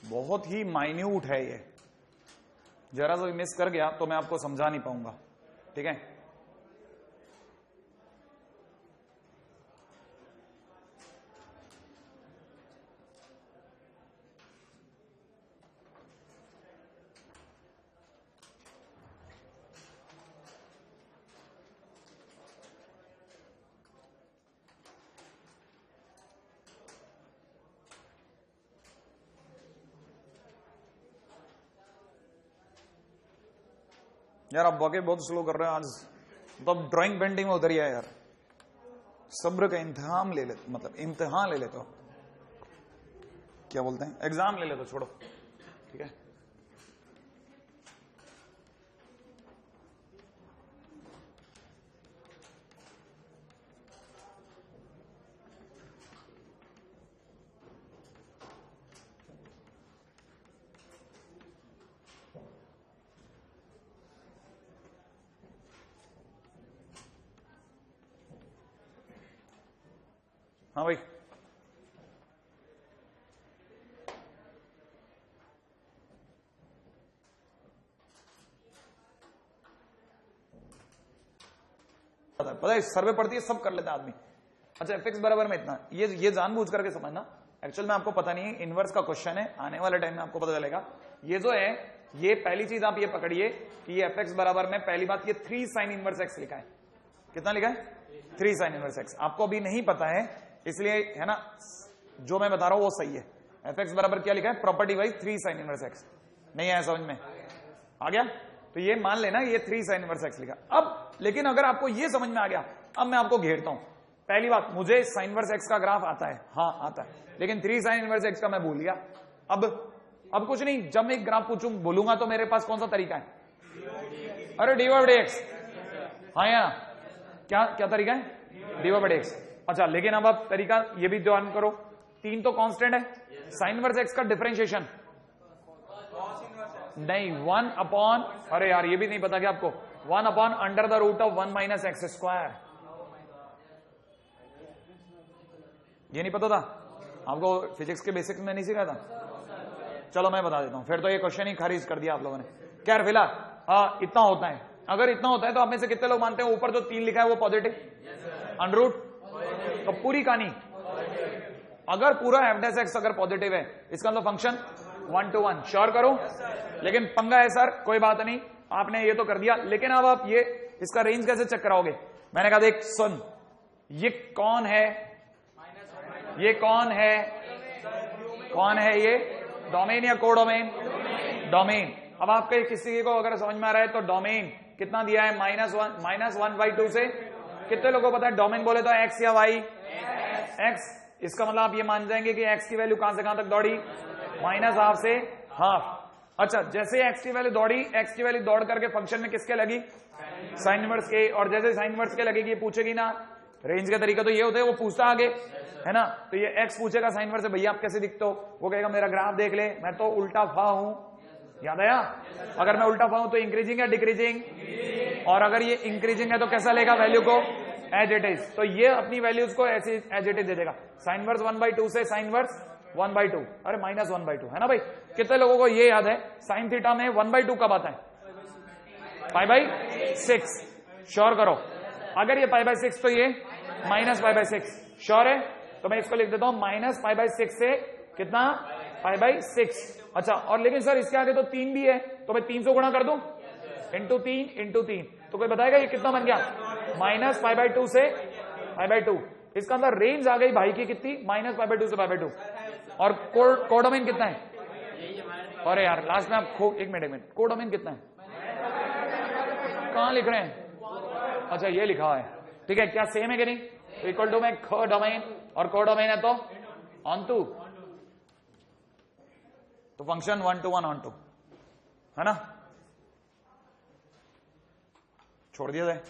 बहुत ही माइन्यूट है ये, जरा सा मिस कर गया तो मैं आपको समझा नहीं पाऊंगा। ठीक है? यार आप वाकई बहुत स्लो कर रहे हैं आज, तो अब ड्राइंग पेंटिंग में उतर है यार। सब्र का इम्तिहान ले लेते, मतलब इम्तिहान ले लेते हो, क्या बोलते हैं, एग्जाम ले लेते हो, छोड़ो। ठीक है? हाँ भाई, पता है सर्वे पढ़ती है, सब कर लेता है आदमी। अच्छा, fx बराबर में इतना, ये जानबूझ करके समझना, एक्चुअल में आपको पता नहीं है, इनवर्स का क्वेश्चन है, आने वाले टाइम में आपको पता चलेगा। ये जो है, ये पहली चीज आप ये पकड़िए कि ये fx बराबर में पहली बात ये 3 sin इनवर्स x लिखा है। कितना लिखा है? 3 sin इनवर्स x। आपको अभी नहीं पता है, इसलिए है ना, जो मैं बता रहा हूं वो सही है। fx बराबर क्या लिखा है? Property wise 3 sin inverse x। नहीं आया समझ में? आ गया? तो ये मान लेना ये 3 sin इनवर्स x लिखा। अब लेकिन अगर आपको ये समझ में आ गया, अब मैं आपको घेरता हूं। पहली बात, मुझे sin इनवर्स x का ग्राफ आता है, हाँ आता है, लेकिन 3 sin इनवर्स x का मैं भूल गया। अब अब कुछ नहीं, जब मैं एक ग्राफ पूछूं बोलूंगा तो मेरे पास कौन सा तरीका है? अरे dy/dx। हाँ या क्या क्या तरीका है? dy/dx। अच्छा, लेकिन अब आप तरीका ये भी ध्यान करो, 3 तो कांस्टेंट है, साइन इनवर्स x का डिफरेंशिएशन नहीं 1 अपॉन, अरे यार ये भी नहीं पता क्या आपको, 1 upon under the root of 1 minus x square. ये नहीं पता था आपको? फिजिक्स के बेसिक में नहीं सिखाया था? चलो मैं बता देता हूं, फिर तो ये क्वेश्चन ही खारिज कर दिया आप लोगों ने। खैर फिलहाल हाँ इतना होता है। अगर इतना होता है तो आप में से कितने लोग मानते हैं ऊपर जो 3 लिखा है वो पॉजिटिव? अंडर रूट तो पूरी कहानी, अगर पूरा f' अगर पॉजिटिव है इसका मतलब फंक्शन 1 to 1। श्योर करो, लेकिन पंगा है सर, कोई बात नहीं, आपने ये तो कर दिया, लेकिन अब आप ये इसका रेंज कैसे चेक कराओगे? मैंने कहा देख सुन, ये कौन है, ये कौन है, कौन है ये? डोमेन या कोडोमेन? डोमेन। अब आपके किसी को अगर समझ में आ रहा है तो डोमेन कितना दिया है? -1/2 से कितने लोगों को पता है डोमेन बोले तो x या y? x। इसका मतलब आप ये मान जाएंगे कि x की वैल्यू कहां से कहां तक दौड़ी? -½ से हाफ। अच्छा, जैसे x की वैल्यू दौड़ी, x की वैल्यू दौड़ करके फंक्शन में किसके लगी? साइन इनवर्स के। और जैसे साइन इनवर्स के लगेगी, ये पूछेगी ना, रेंज का तरीका तो ये होता है, वो पूछता आगे है ना, तो ये x पूछेगा साइन इनवर्स से, भैया आप कैसे दिखते हो? वो कहेगा मेरा ग्राफ देख ले, मैं तो उल्टा फा हूं। याद आया? अगर मैं उल्टा फा हूं तो इंक्रीजिंग या डिक्रीजिंग? और अगर ये इंक्रीजिंग है तो कैसा लेगा वैल्यू को? As it is. तो ये अपनी वैल्यूज को ऐसे एज इट इज दे देगा। साइन इनवर्स 1/2 से साइन इनवर्स 1/2, अरे -1/2 है ना भाई? कितने लोगों को ये याद है साइन थीटा में 1/2 कब आता है? π/6। श्योर करो, अगर ये π/6 तो ये -π/6। श्योर है? तो मैं इसको लिख देता हूं -π/6 से कितना? π/6। अच्छा, और लेकिन सर इसके आगे तो 3 भी है, तो मैं 300 गुणा कर दूं? × 3 तो कोई बताएगा ये कितना बन गया? -π/2 से π/2। इसका अंदर रेंज आ गई भाई की कितनी? -π/2 से π/2। और कोडोमेन कितना है? अरे यार लास्ट में आप एक मिनट, कोडोमेन कितना है? कहां लिख रहे हैं? अच्छा ये लिखा है, ठीक है, क्या सेम है कि नहीं? इक्वल टू में कोडोमेन, और कोडोमेन है तो ऑनटू, तो फंक्शन 1 to 1 ऑनटू है ना? छोड़ दिया जाए।